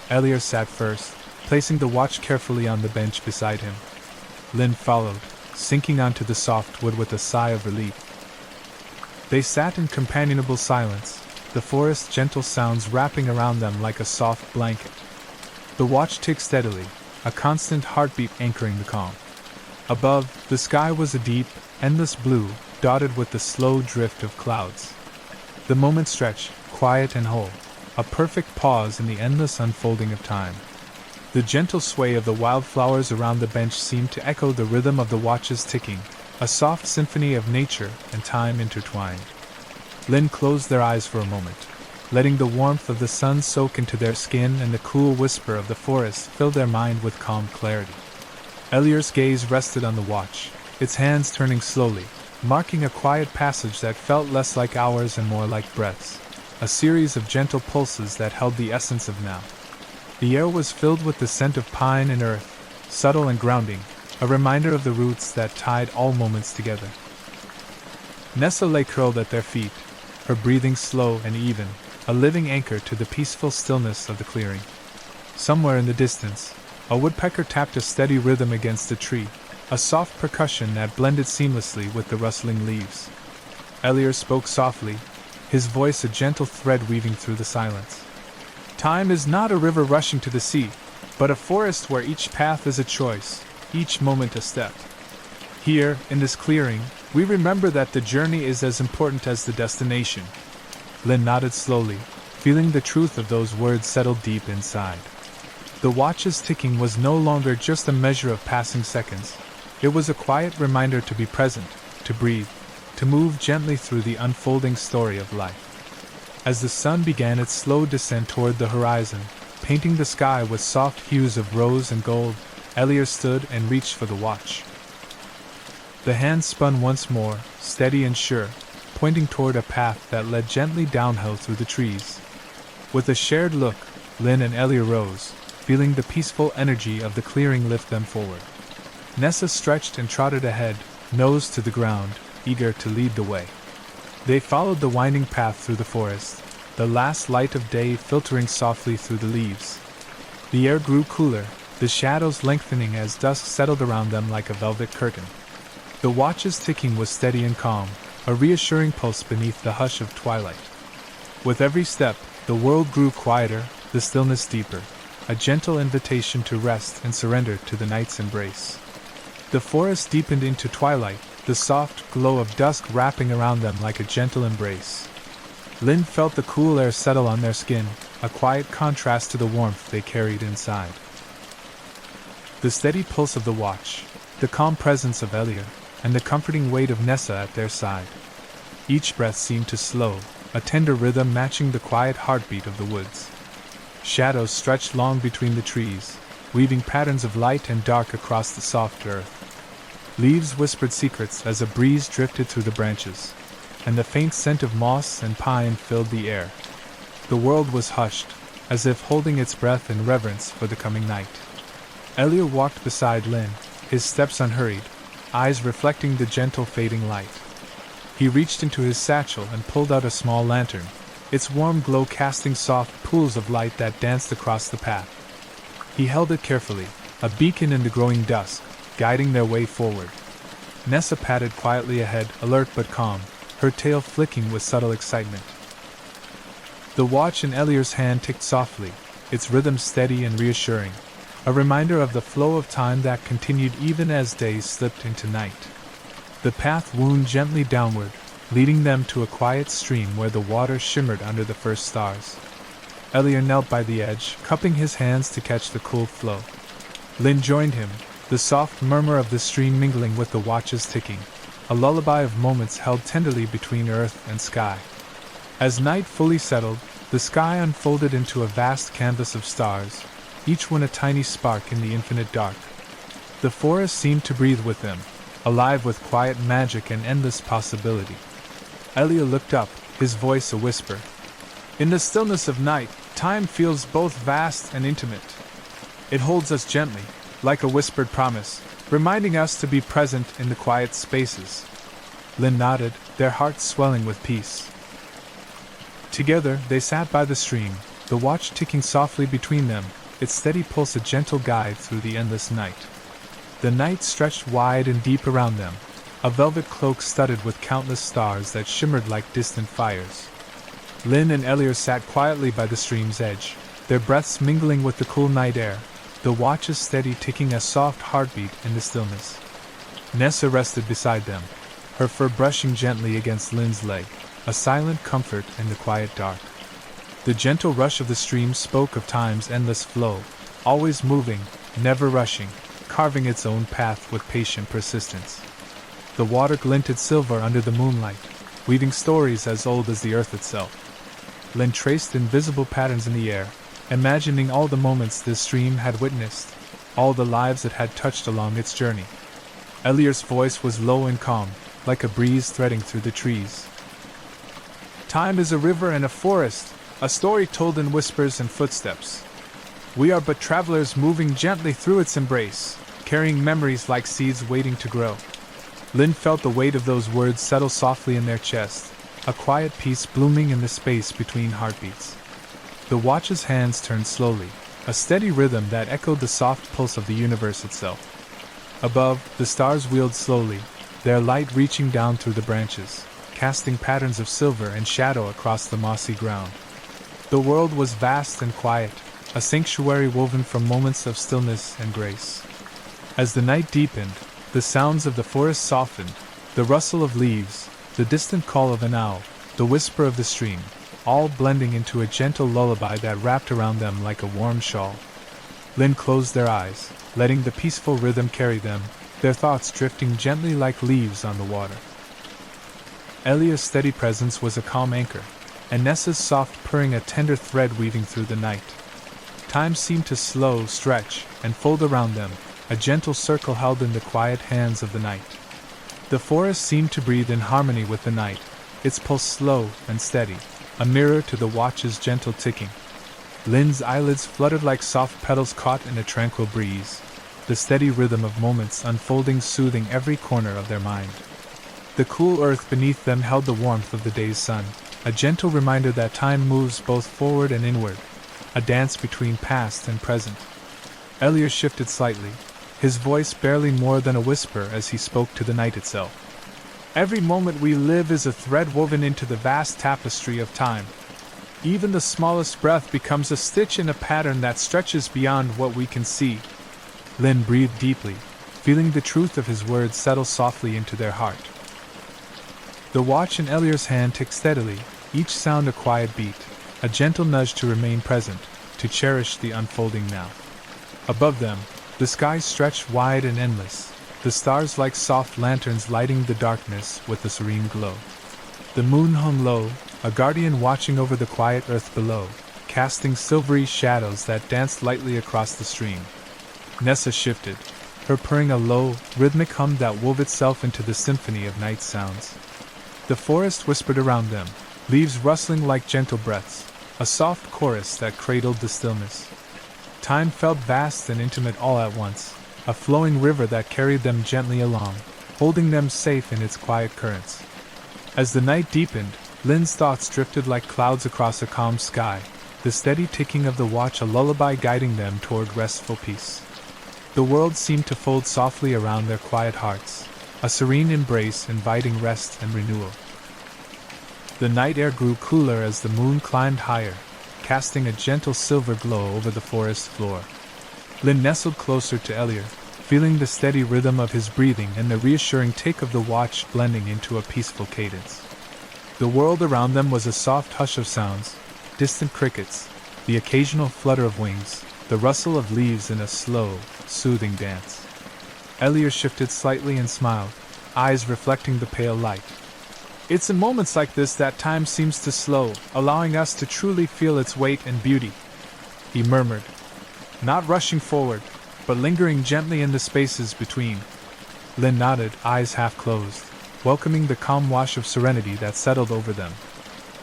Elier sat first, placing the watch carefully on the bench beside him. Lynn followed, sinking onto the soft wood with a sigh of relief. They sat in companionable silence, the forest's gentle sounds wrapping around them like a soft blanket. The watch ticked steadily, a constant heartbeat anchoring the calm. Above, the sky was a deep, endless blue, dotted with the slow drift of clouds. The moment stretched, quiet and whole, a perfect pause in the endless unfolding of time. The gentle sway of the wildflowers around the bench seemed to echo the rhythm of the watch's ticking, a soft symphony of nature and time intertwined. Lynn closed their eyes for a moment, letting the warmth of the sun soak into their skin and the cool whisper of the forest fill their mind with calm clarity. Elier's gaze rested on the watch, its hands turning slowly, marking a quiet passage that felt less like hours and more like breaths, a series of gentle pulses that held the essence of now. The air was filled with the scent of pine and earth, subtle and grounding, a reminder of the roots that tied all moments together. Nessa lay curled at their feet, her breathing slow and even, a living anchor to the peaceful stillness of the clearing. Somewhere in the distance, a woodpecker tapped a steady rhythm against a tree, a soft percussion that blended seamlessly with the rustling leaves. Elier spoke softly, his voice a gentle thread weaving through the silence. Time is not a river rushing to the sea, but a forest where each path is a choice, each moment a step. Here, in this clearing, we remember that the journey is as important as the destination. Lynn nodded slowly, feeling the truth of those words settle deep inside. The watch's ticking was no longer just a measure of passing seconds. It was a quiet reminder to be present, to breathe, to move gently through the unfolding story of life. As the sun began its slow descent toward the horizon, painting the sky with soft hues of rose and gold, Elier stood and reached for the watch. The hand spun once more, steady and sure, pointing toward a path that led gently downhill through the trees. With a shared look, Lynn and Elier rose, feeling the peaceful energy of the clearing lift them forward. Nessa stretched and trotted ahead, nose to the ground, eager to lead the way. They followed the winding path through the forest, the last light of day filtering softly through the leaves. The air grew cooler, the shadows lengthening as dusk settled around them like a velvet curtain. The watch's ticking was steady and calm, a reassuring pulse beneath the hush of twilight. With every step, the world grew quieter, the stillness deeper, a gentle invitation to rest and surrender to the night's embrace. The forest deepened into twilight, the soft glow of dusk wrapping around them like a gentle embrace. Lynn felt the cool air settle on their skin, a quiet contrast to the warmth they carried inside. The steady pulse of the watch, the calm presence of Elier, and the comforting weight of Nessa at their side. Each breath seemed to slow, a tender rhythm matching the quiet heartbeat of the woods. Shadows stretched long between the trees, weaving patterns of light and dark across the soft earth. Leaves whispered secrets as a breeze drifted through the branches, and the faint scent of moss and pine filled the air. The world was hushed, as if holding its breath in reverence for the coming night. Elliot walked beside Lynn, his steps unhurried, eyes reflecting the gentle fading light. He reached into his satchel and pulled out a small lantern, its warm glow casting soft pools of light that danced across the path. He held it carefully, a beacon in the growing dusk, guiding their way forward. Nessa padded quietly ahead, alert but calm, her tail flicking with subtle excitement. The watch in Ellier's hand ticked softly, its rhythm steady and reassuring, a reminder of the flow of time that continued even as days slipped into night. The path wound gently downward, leading them to a quiet stream where the water shimmered under the first stars. Ellier knelt by the edge, cupping his hands to catch the cool flow. Lynn joined him, the soft murmur of the stream mingling with the watch's ticking, a lullaby of moments held tenderly between earth and sky. As night fully settled, the sky unfolded into a vast canvas of stars, each one a tiny spark in the infinite dark. The forest seemed to breathe with them, alive with quiet magic and endless possibility. Elliot looked up, his voice a whisper. In the stillness of night, time feels both vast and intimate. It holds us gently, like a whispered promise, reminding us to be present in the quiet spaces. Lynn nodded, their hearts swelling with peace. Together, they sat by the stream, the watch ticking softly between them, its steady pulse a gentle guide through the endless night. The night stretched wide and deep around them, a velvet cloak studded with countless stars that shimmered like distant fires. Lynn and Elliot sat quietly by the stream's edge, their breaths mingling with the cool night air, the watch's steady ticking a soft heartbeat in the stillness. Nessa rested beside them, her fur brushing gently against Lynn's leg, a silent comfort in the quiet dark. The gentle rush of the stream spoke of time's endless flow, always moving, never rushing, carving its own path with patient persistence. The water glinted silver under the moonlight, weaving stories as old as the earth itself. Lynn traced invisible patterns in the air, imagining all the moments this stream had witnessed, all the lives it had touched along its journey. Ellier's voice was low and calm, like a breeze threading through the trees. Time is a river and a forest, a story told in whispers and footsteps. We are but travelers moving gently through its embrace, carrying memories like seeds waiting to grow. Lynn felt the weight of those words settle softly in their chest, a quiet peace blooming in the space between heartbeats. The watch's hands turned slowly, a steady rhythm that echoed the soft pulse of the universe itself. Above, the stars wheeled slowly, their light reaching down through the branches, casting patterns of silver and shadow across the mossy ground. The world was vast and quiet, a sanctuary woven from moments of stillness and grace. As the night deepened, the sounds of the forest softened, the rustle of leaves, the distant call of an owl, the whisper of the stream, all blending into a gentle lullaby that wrapped around them like a warm shawl. Lynn closed their eyes, letting the peaceful rhythm carry them, their thoughts drifting gently like leaves on the water. Elia's steady presence was a calm anchor, and Nessa's soft purring a tender thread weaving through the night. Time seemed to slow, stretch, and fold around them, a gentle circle held in the quiet hands of the night. The forest seemed to breathe in harmony with the night, its pulse slow and steady, a mirror to the watch's gentle ticking. Lynn's eyelids fluttered like soft petals caught in a tranquil breeze, the steady rhythm of moments unfolding soothing every corner of their mind. The cool earth beneath them held the warmth of the day's sun, a gentle reminder that time moves both forward and inward, a dance between past and present. Elliot shifted slightly, his voice barely more than a whisper as he spoke to the night itself. Every moment we live is a thread woven into the vast tapestry of time. Even the smallest breath becomes a stitch in a pattern that stretches beyond what we can see. Lynn breathed deeply, feeling the truth of his words settle softly into their heart. The watch in Ellier's hand ticked steadily, each sound a quiet beat, a gentle nudge to remain present, to cherish the unfolding now. Above them, the sky stretched wide and endless, the stars like soft lanterns lighting the darkness with a serene glow. The moon hung low, a guardian watching over the quiet earth below, casting silvery shadows that danced lightly across the stream. Nessa shifted, her purring a low, rhythmic hum that wove itself into the symphony of night sounds. The forest whispered around them, leaves rustling like gentle breaths, a soft chorus that cradled the stillness. Time felt vast and intimate all at once, a flowing river that carried them gently along, holding them safe in its quiet currents. As the night deepened, Lynn's thoughts drifted like clouds across a calm sky, the steady ticking of the watch a lullaby guiding them toward restful peace. The world seemed to fold softly around their quiet hearts, a serene embrace inviting rest and renewal. The night air grew cooler as the moon climbed higher, casting a gentle silver glow over the forest floor. Lynn nestled closer to Elior, feeling the steady rhythm of his breathing and the reassuring tick of the watch blending into a peaceful cadence. The world around them was a soft hush of sounds, distant crickets, the occasional flutter of wings, the rustle of leaves in a slow, soothing dance. Elior shifted slightly and smiled, eyes reflecting the pale light. It's in moments like this that time seems to slow, allowing us to truly feel its weight and beauty, he murmured, not rushing forward, but lingering gently in the spaces between. Lynn nodded, eyes half closed, welcoming the calm wash of serenity that settled over them.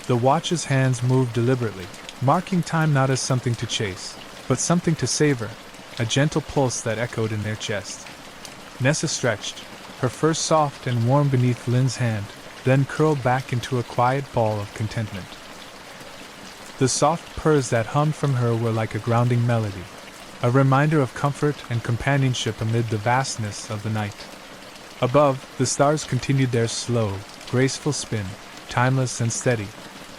The watch's hands moved deliberately, marking time not as something to chase, but something to savor, a gentle pulse that echoed in their chest. Nessa stretched, her fur soft and warm beneath Lynn's hand, then curled back into a quiet ball of contentment. The soft purrs that hummed from her were like a grounding melody, a reminder of comfort and companionship amid the vastness of the night. Above, the stars continued their slow, graceful spin, timeless and steady,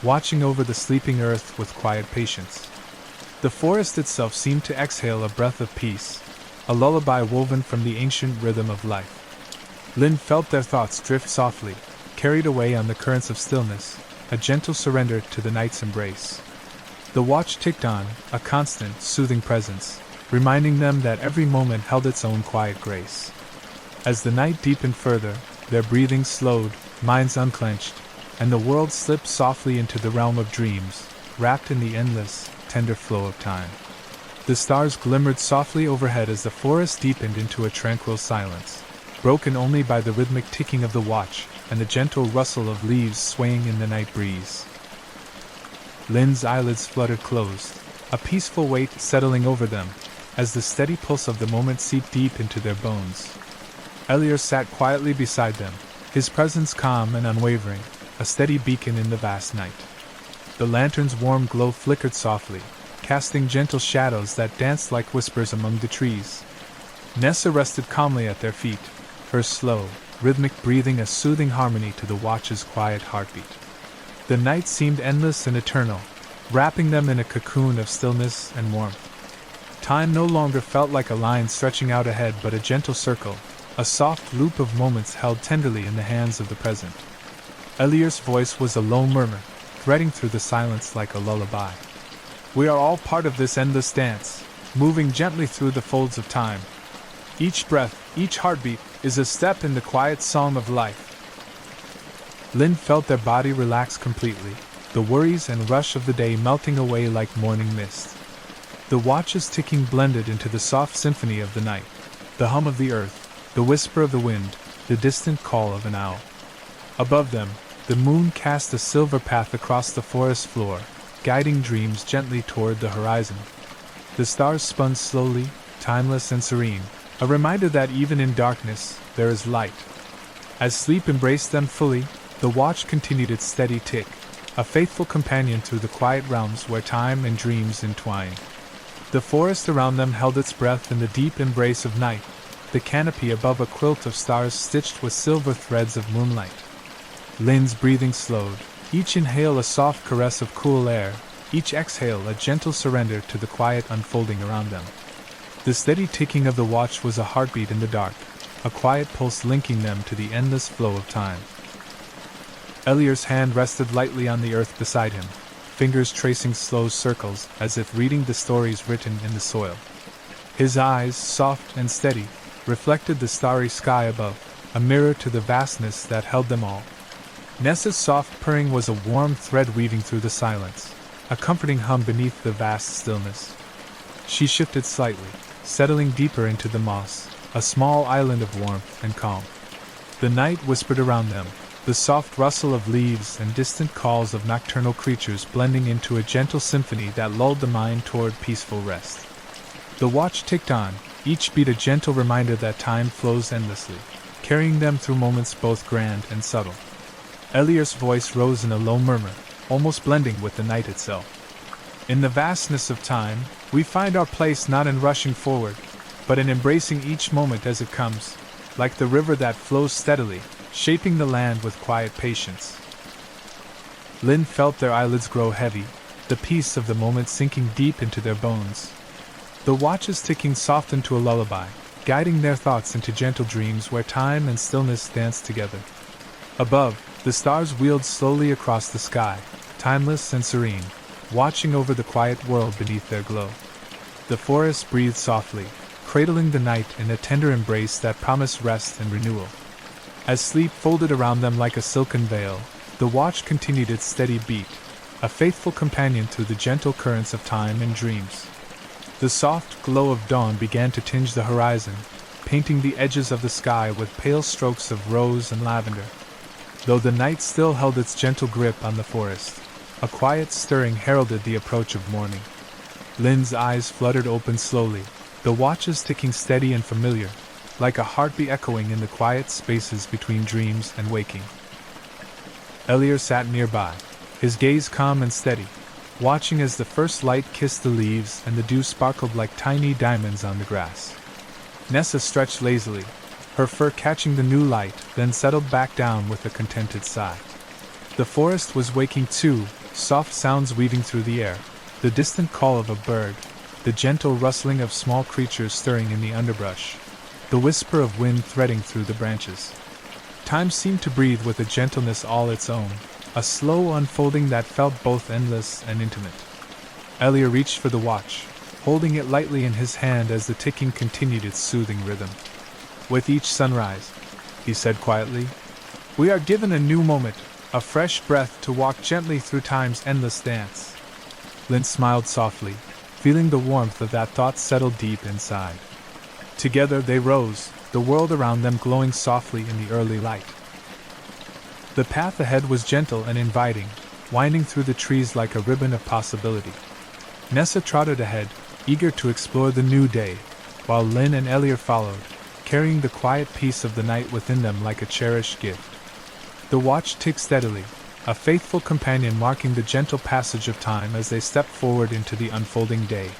watching over the sleeping earth with quiet patience. The forest itself seemed to exhale a breath of peace, a lullaby woven from the ancient rhythm of life. Lynn felt their thoughts drift softly, carried away on the currents of stillness, a gentle surrender to the night's embrace. The watch ticked on, a constant, soothing presence, reminding them that every moment held its own quiet grace. As the night deepened further, their breathing slowed, minds unclenched, and the world slipped softly into the realm of dreams, wrapped in the endless, tender flow of time. The stars glimmered softly overhead as the forest deepened into a tranquil silence, broken only by the rhythmic ticking of the watch and the gentle rustle of leaves swaying in the night breeze. Lynn's eyelids fluttered closed, a peaceful weight settling over them, as the steady pulse of the moment seeped deep into their bones. Elior sat quietly beside them, his presence calm and unwavering, a steady beacon in the vast night. The lantern's warm glow flickered softly, casting gentle shadows that danced like whispers among the trees. Nessa rested calmly at their feet, her slow, rhythmic breathing a soothing harmony to the watch's quiet heartbeat. The night seemed endless and eternal, wrapping them in a cocoon of stillness and warmth. Time no longer felt like a line stretching out ahead but a gentle circle, a soft loop of moments held tenderly in the hands of the present. Elior's voice was a low murmur, threading through the silence like a lullaby. We are all part of this endless dance, moving gently through the folds of time. Each breath, each heartbeat, is a step in the quiet song of life. Lynn felt their body relax completely, the worries and rush of the day melting away like morning mist. The watch's ticking blended into the soft symphony of the night, the hum of the earth, the whisper of the wind, the distant call of an owl. Above them, the moon cast a silver path across the forest floor, guiding dreams gently toward the horizon. The stars spun slowly, timeless and serene, a reminder that even in darkness, there is light. As sleep embraced them fully, the watch continued its steady tick, a faithful companion through the quiet realms where time and dreams entwine. The forest around them held its breath in the deep embrace of night, the canopy above a quilt of stars stitched with silver threads of moonlight. Lynn's breathing slowed, each inhale a soft caress of cool air, each exhale a gentle surrender to the quiet unfolding around them. The steady ticking of the watch was a heartbeat in the dark, a quiet pulse linking them to the endless flow of time. Elior's hand rested lightly on the earth beside him, fingers tracing slow circles as if reading the stories written in the soil. His eyes, soft and steady, reflected the starry sky above, a mirror to the vastness that held them all. Nessa's soft purring was a warm thread weaving through the silence, a comforting hum beneath the vast stillness. She shifted slightly, settling deeper into the moss, a small island of warmth and calm. The night whispered around them, the soft rustle of leaves and distant calls of nocturnal creatures blending into a gentle symphony that lulled the mind toward peaceful rest. The watch ticked on, each beat a gentle reminder that time flows endlessly, carrying them through moments both grand and subtle. Elior's voice rose in a low murmur, almost blending with the night itself. In the vastness of time, we find our place not in rushing forward, but in embracing each moment as it comes, like the river that flows steadily, shaping the land with quiet patience. Lynn felt their eyelids grow heavy, the peace of the moment sinking deep into their bones. The watch's ticking softened to a lullaby, guiding their thoughts into gentle dreams where time and stillness danced together. Above, the stars wheeled slowly across the sky, timeless and serene, watching over the quiet world beneath their glow. The forest breathed softly, cradling the night in a tender embrace that promised rest and renewal. As sleep folded around them like a silken veil, the watch continued its steady beat, a faithful companion through the gentle currents of time and dreams. The soft glow of dawn began to tinge the horizon, painting the edges of the sky with pale strokes of rose and lavender. Though the night still held its gentle grip on the forest, a quiet stirring heralded the approach of morning. Lynn's eyes fluttered open slowly, the watches ticking steady and familiar, like a heartbeat echoing in the quiet spaces between dreams and waking. Elior sat nearby, his gaze calm and steady, watching as the first light kissed the leaves and the dew sparkled like tiny diamonds on the grass. Nessa stretched lazily, her fur catching the new light, then settled back down with a contented sigh. The forest was waking too, soft sounds weaving through the air, the distant call of a bird, the gentle rustling of small creatures stirring in the underbrush, the whisper of wind threading through the branches. Time seemed to breathe with a gentleness all its own, a slow unfolding that felt both endless and intimate. Elior reached for the watch, holding it lightly in his hand as the ticking continued its soothing rhythm. With each sunrise, he said quietly, we are given a new moment, a fresh breath to walk gently through time's endless dance. Lynn smiled softly, feeling the warmth of that thought settle deep inside. Together they rose, the world around them glowing softly in the early light. The path ahead was gentle and inviting, winding through the trees like a ribbon of possibility. Nessa trotted ahead, eager to explore the new day, while Lynn and Elior followed, carrying the quiet peace of the night within them like a cherished gift. The watch ticked steadily, a faithful companion marking the gentle passage of time as they stepped forward into the unfolding day.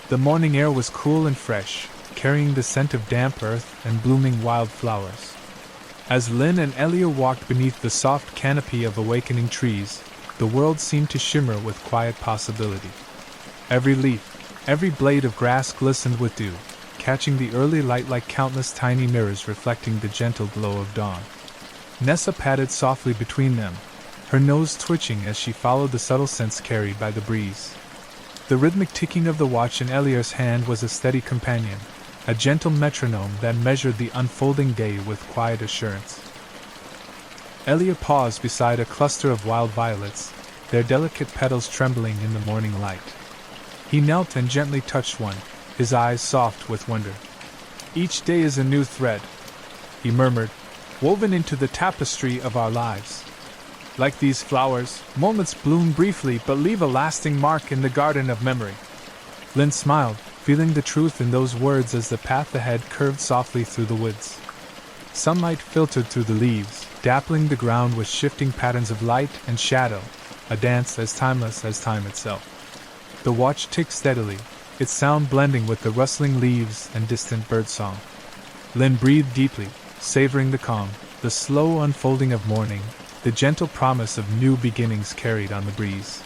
The morning air was cool and fresh, carrying the scent of damp earth and blooming wildflowers. As Lynn and Elior walked beneath the soft canopy of awakening trees, the world seemed to shimmer with quiet possibility. Every leaf, every blade of grass glistened with dew, catching the early light like countless tiny mirrors reflecting the gentle glow of dawn. Nessa padded softly between them, her nose twitching as she followed the subtle scents carried by the breeze. The rhythmic ticking of the watch in Elior's hand was a steady companion, a gentle metronome that measured the unfolding day with quiet assurance. Elior paused beside a cluster of wild violets, their delicate petals trembling in the morning light. He knelt and gently touched one, his eyes soft with wonder. Each day is a new thread, he murmured, woven into the tapestry of our lives. Like these flowers, moments bloom briefly but leave a lasting mark in the garden of memory. Lynn smiled, feeling the truth in those words as the path ahead curved softly through the woods. Sunlight filtered through the leaves, dappling the ground with shifting patterns of light and shadow, a dance as timeless as time itself. The watch ticked steadily, its sound blending with the rustling leaves and distant birdsong. Lynn breathed deeply, savoring the calm, the slow unfolding of morning, the gentle promise of new beginnings carried on the breeze.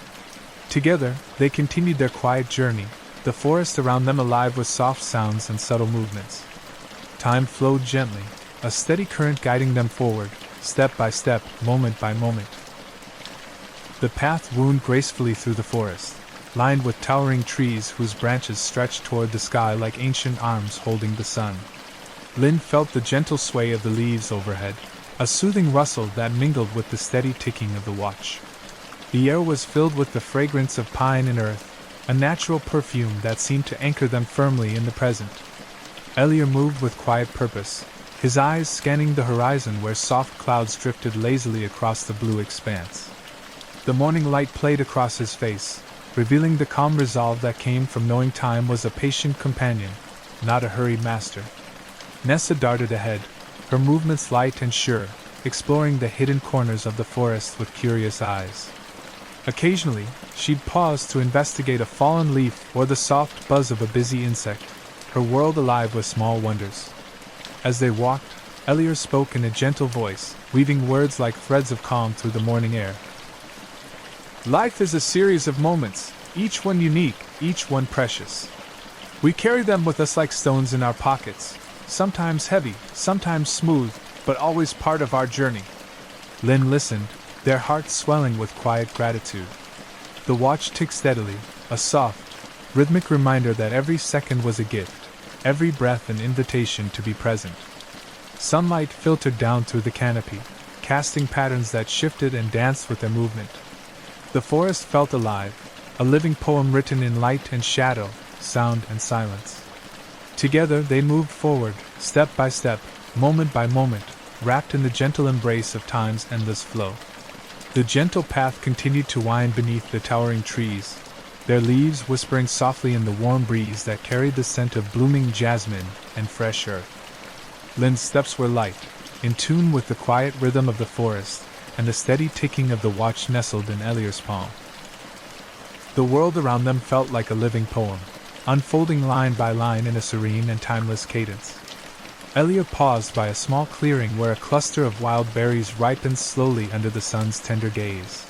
Together, they continued their quiet journey, the forest around them alive with soft sounds and subtle movements. Time flowed gently, a steady current guiding them forward, step by step, moment by moment. The path wound gracefully through the forest, lined with towering trees whose branches stretched toward the sky like ancient arms holding the sun. Lynn felt the gentle sway of the leaves overhead, a soothing rustle that mingled with the steady ticking of the watch. The air was filled with the fragrance of pine and earth, a natural perfume that seemed to anchor them firmly in the present. Elliot moved with quiet purpose, his eyes scanning the horizon where soft clouds drifted lazily across the blue expanse. The morning light played across his face, revealing the calm resolve that came from knowing time was a patient companion, not a hurried master. Nessa darted ahead, her movements light and sure, exploring the hidden corners of the forest with curious eyes. Occasionally, she'd pause to investigate a fallen leaf or the soft buzz of a busy insect, her world alive with small wonders. As they walked, Elliot spoke in a gentle voice, weaving words like threads of calm through the morning air. Life is a series of moments, each one unique, each one precious. We carry them with us like stones in our pockets, sometimes heavy, sometimes smooth, but always part of our journey. Lynn listened, their hearts swelling with quiet gratitude. The watch ticked steadily, a soft, rhythmic reminder that every second was a gift, every breath an invitation to be present. Sunlight filtered down through the canopy, casting patterns that shifted and danced with their movement. The forest felt alive, a living poem written in light and shadow, sound and silence. Together they moved forward, step by step, moment by moment, wrapped in the gentle embrace of time's endless flow. The gentle path continued to wind beneath the towering trees, their leaves whispering softly in the warm breeze that carried the scent of blooming jasmine and fresh earth. Lynn's steps were light, in tune with the quiet rhythm of the forest, and the steady ticking of the watch nestled in Elliot's palm. The world around them felt like a living poem, unfolding line by line in a serene and timeless cadence. Elliot paused by a small clearing where a cluster of wild berries ripened slowly under the sun's tender gaze.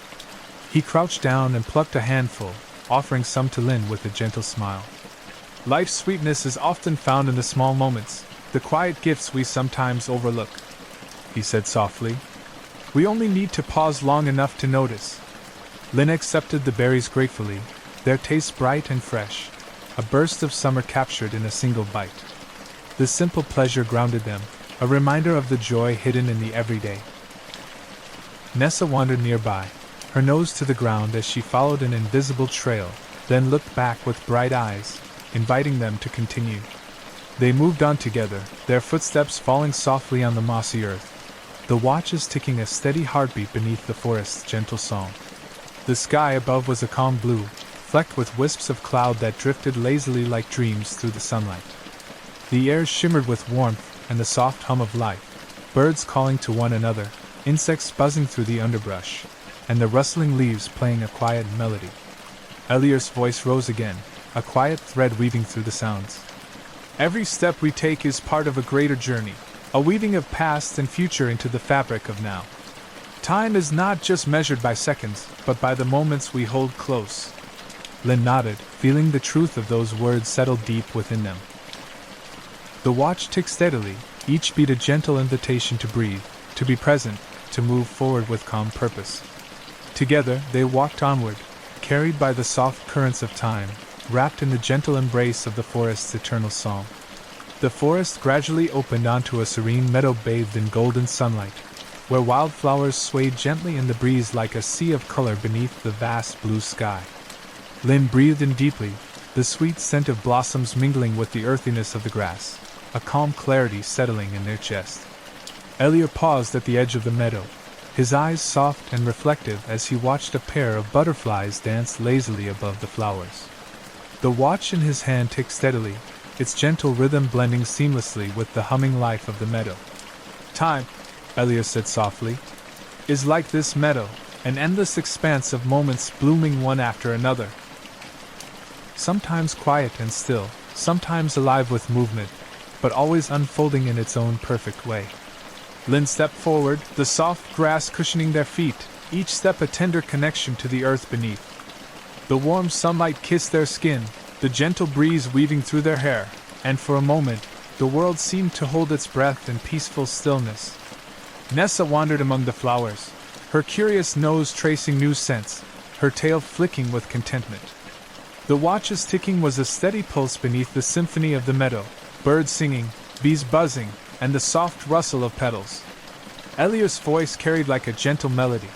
He crouched down and plucked a handful, offering some to Lynn with a gentle smile. Life's sweetness is often found in the small moments, the quiet gifts we sometimes overlook, he said softly. We only need to pause long enough to notice. Lynn accepted the berries gratefully, their taste bright and fresh, a burst of summer captured in a single bite. The simple pleasure grounded them, a reminder of the joy hidden in the everyday. Nessa wandered nearby, her nose to the ground as she followed an invisible trail, then looked back with bright eyes, inviting them to continue. They moved on together, their footsteps falling softly on the mossy earth, the watches ticking a steady heartbeat beneath the forest's gentle song. The sky above was a calm blue, flecked with wisps of cloud that drifted lazily like dreams through the sunlight. The air shimmered with warmth and the soft hum of life, birds calling to one another, insects buzzing through the underbrush, and the rustling leaves playing a quiet melody. Elliot's voice rose again, a quiet thread weaving through the sounds. Every step we take is part of a greater journey, a weaving of past and future into the fabric of now. Time is not just measured by seconds, but by the moments we hold close. Lynn nodded, feeling the truth of those words settle deep within them. The watch ticked steadily, each beat a gentle invitation to breathe, to be present, to move forward with calm purpose. Together they walked onward, carried by the soft currents of time, wrapped in the gentle embrace of the forest's eternal song. The forest gradually opened onto a serene meadow bathed in golden sunlight, where wildflowers swayed gently in the breeze like a sea of color beneath the vast blue sky. Lynn breathed in deeply, the sweet scent of blossoms mingling with the earthiness of the grass, a calm clarity settling in their chest. Elliot paused at the edge of the meadow, his eyes soft and reflective as he watched a pair of butterflies dance lazily above the flowers. The watch in his hand ticked steadily, its gentle rhythm blending seamlessly with the humming life of the meadow. Time, Elliot said softly, is like this meadow, an endless expanse of moments blooming one after another. Sometimes quiet and still, sometimes alive with movement, but always unfolding in its own perfect way. Lynn stepped forward, the soft grass cushioning their feet, each step a tender connection to the earth beneath. The warm sunlight kissed their skin, the gentle breeze weaving through their hair, and for a moment, the world seemed to hold its breath in peaceful stillness. Nessa wandered among the flowers, her curious nose tracing new scents, her tail flicking with contentment. The watch's ticking was a steady pulse beneath the symphony of the meadow, birds singing, bees buzzing, and the soft rustle of petals. Elia's voice carried like a gentle melody.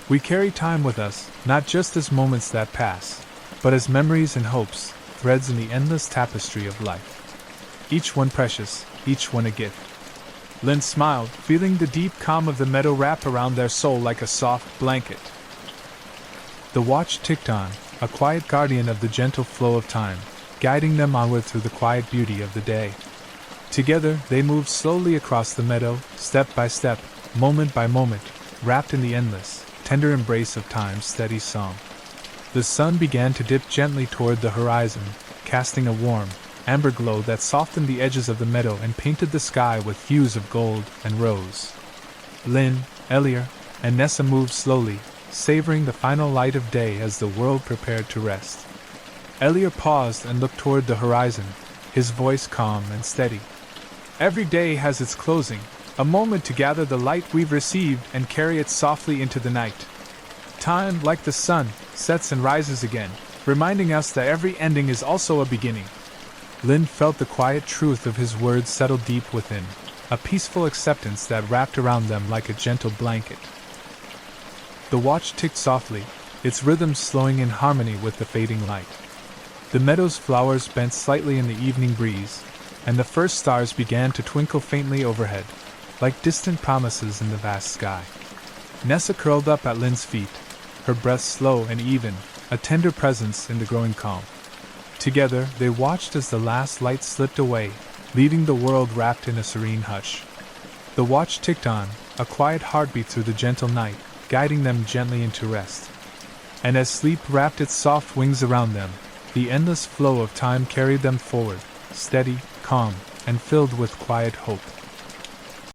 We carry time with us, not just as moments that pass, but as memories and hopes, threads in the endless tapestry of life. Each one precious, each one a gift. Lynn smiled, feeling the deep calm of the meadow wrap around their soul like a soft blanket. The watch ticked on, a quiet guardian of the gentle flow of time, guiding them onward through the quiet beauty of the day. Together, they moved slowly across the meadow, step by step, moment by moment, wrapped in the endless, tender embrace of time's steady song. The sun began to dip gently toward the horizon, casting a warm, amber glow that softened the edges of the meadow and painted the sky with hues of gold and rose. Lynn, Elia, and Nessa moved slowly, savoring the final light of day as the world prepared to rest. Elia paused and looked toward the horizon, his voice calm and steady. Every day has its closing, a moment to gather the light we've received and carry it softly into the night. Time, like the sun, sets and rises again, reminding us that every ending is also a beginning. Lynn felt the quiet truth of his words settle deep within, a peaceful acceptance that wrapped around them like a gentle blanket. The watch ticked softly, its rhythm slowing in harmony with the fading light. The meadow's flowers bent slightly in the evening breeze, and the first stars began to twinkle faintly overhead, like distant promises in the vast sky. Nessa curled up at Lynn's feet, her breath slow and even, a tender presence in the growing calm. Together, they watched as the last light slipped away, leaving the world wrapped in a serene hush. The watch ticked on, a quiet heartbeat through the gentle night, guiding them gently into rest. And as sleep wrapped its soft wings around them, the endless flow of time carried them forward, steady, calm, and filled with quiet hope.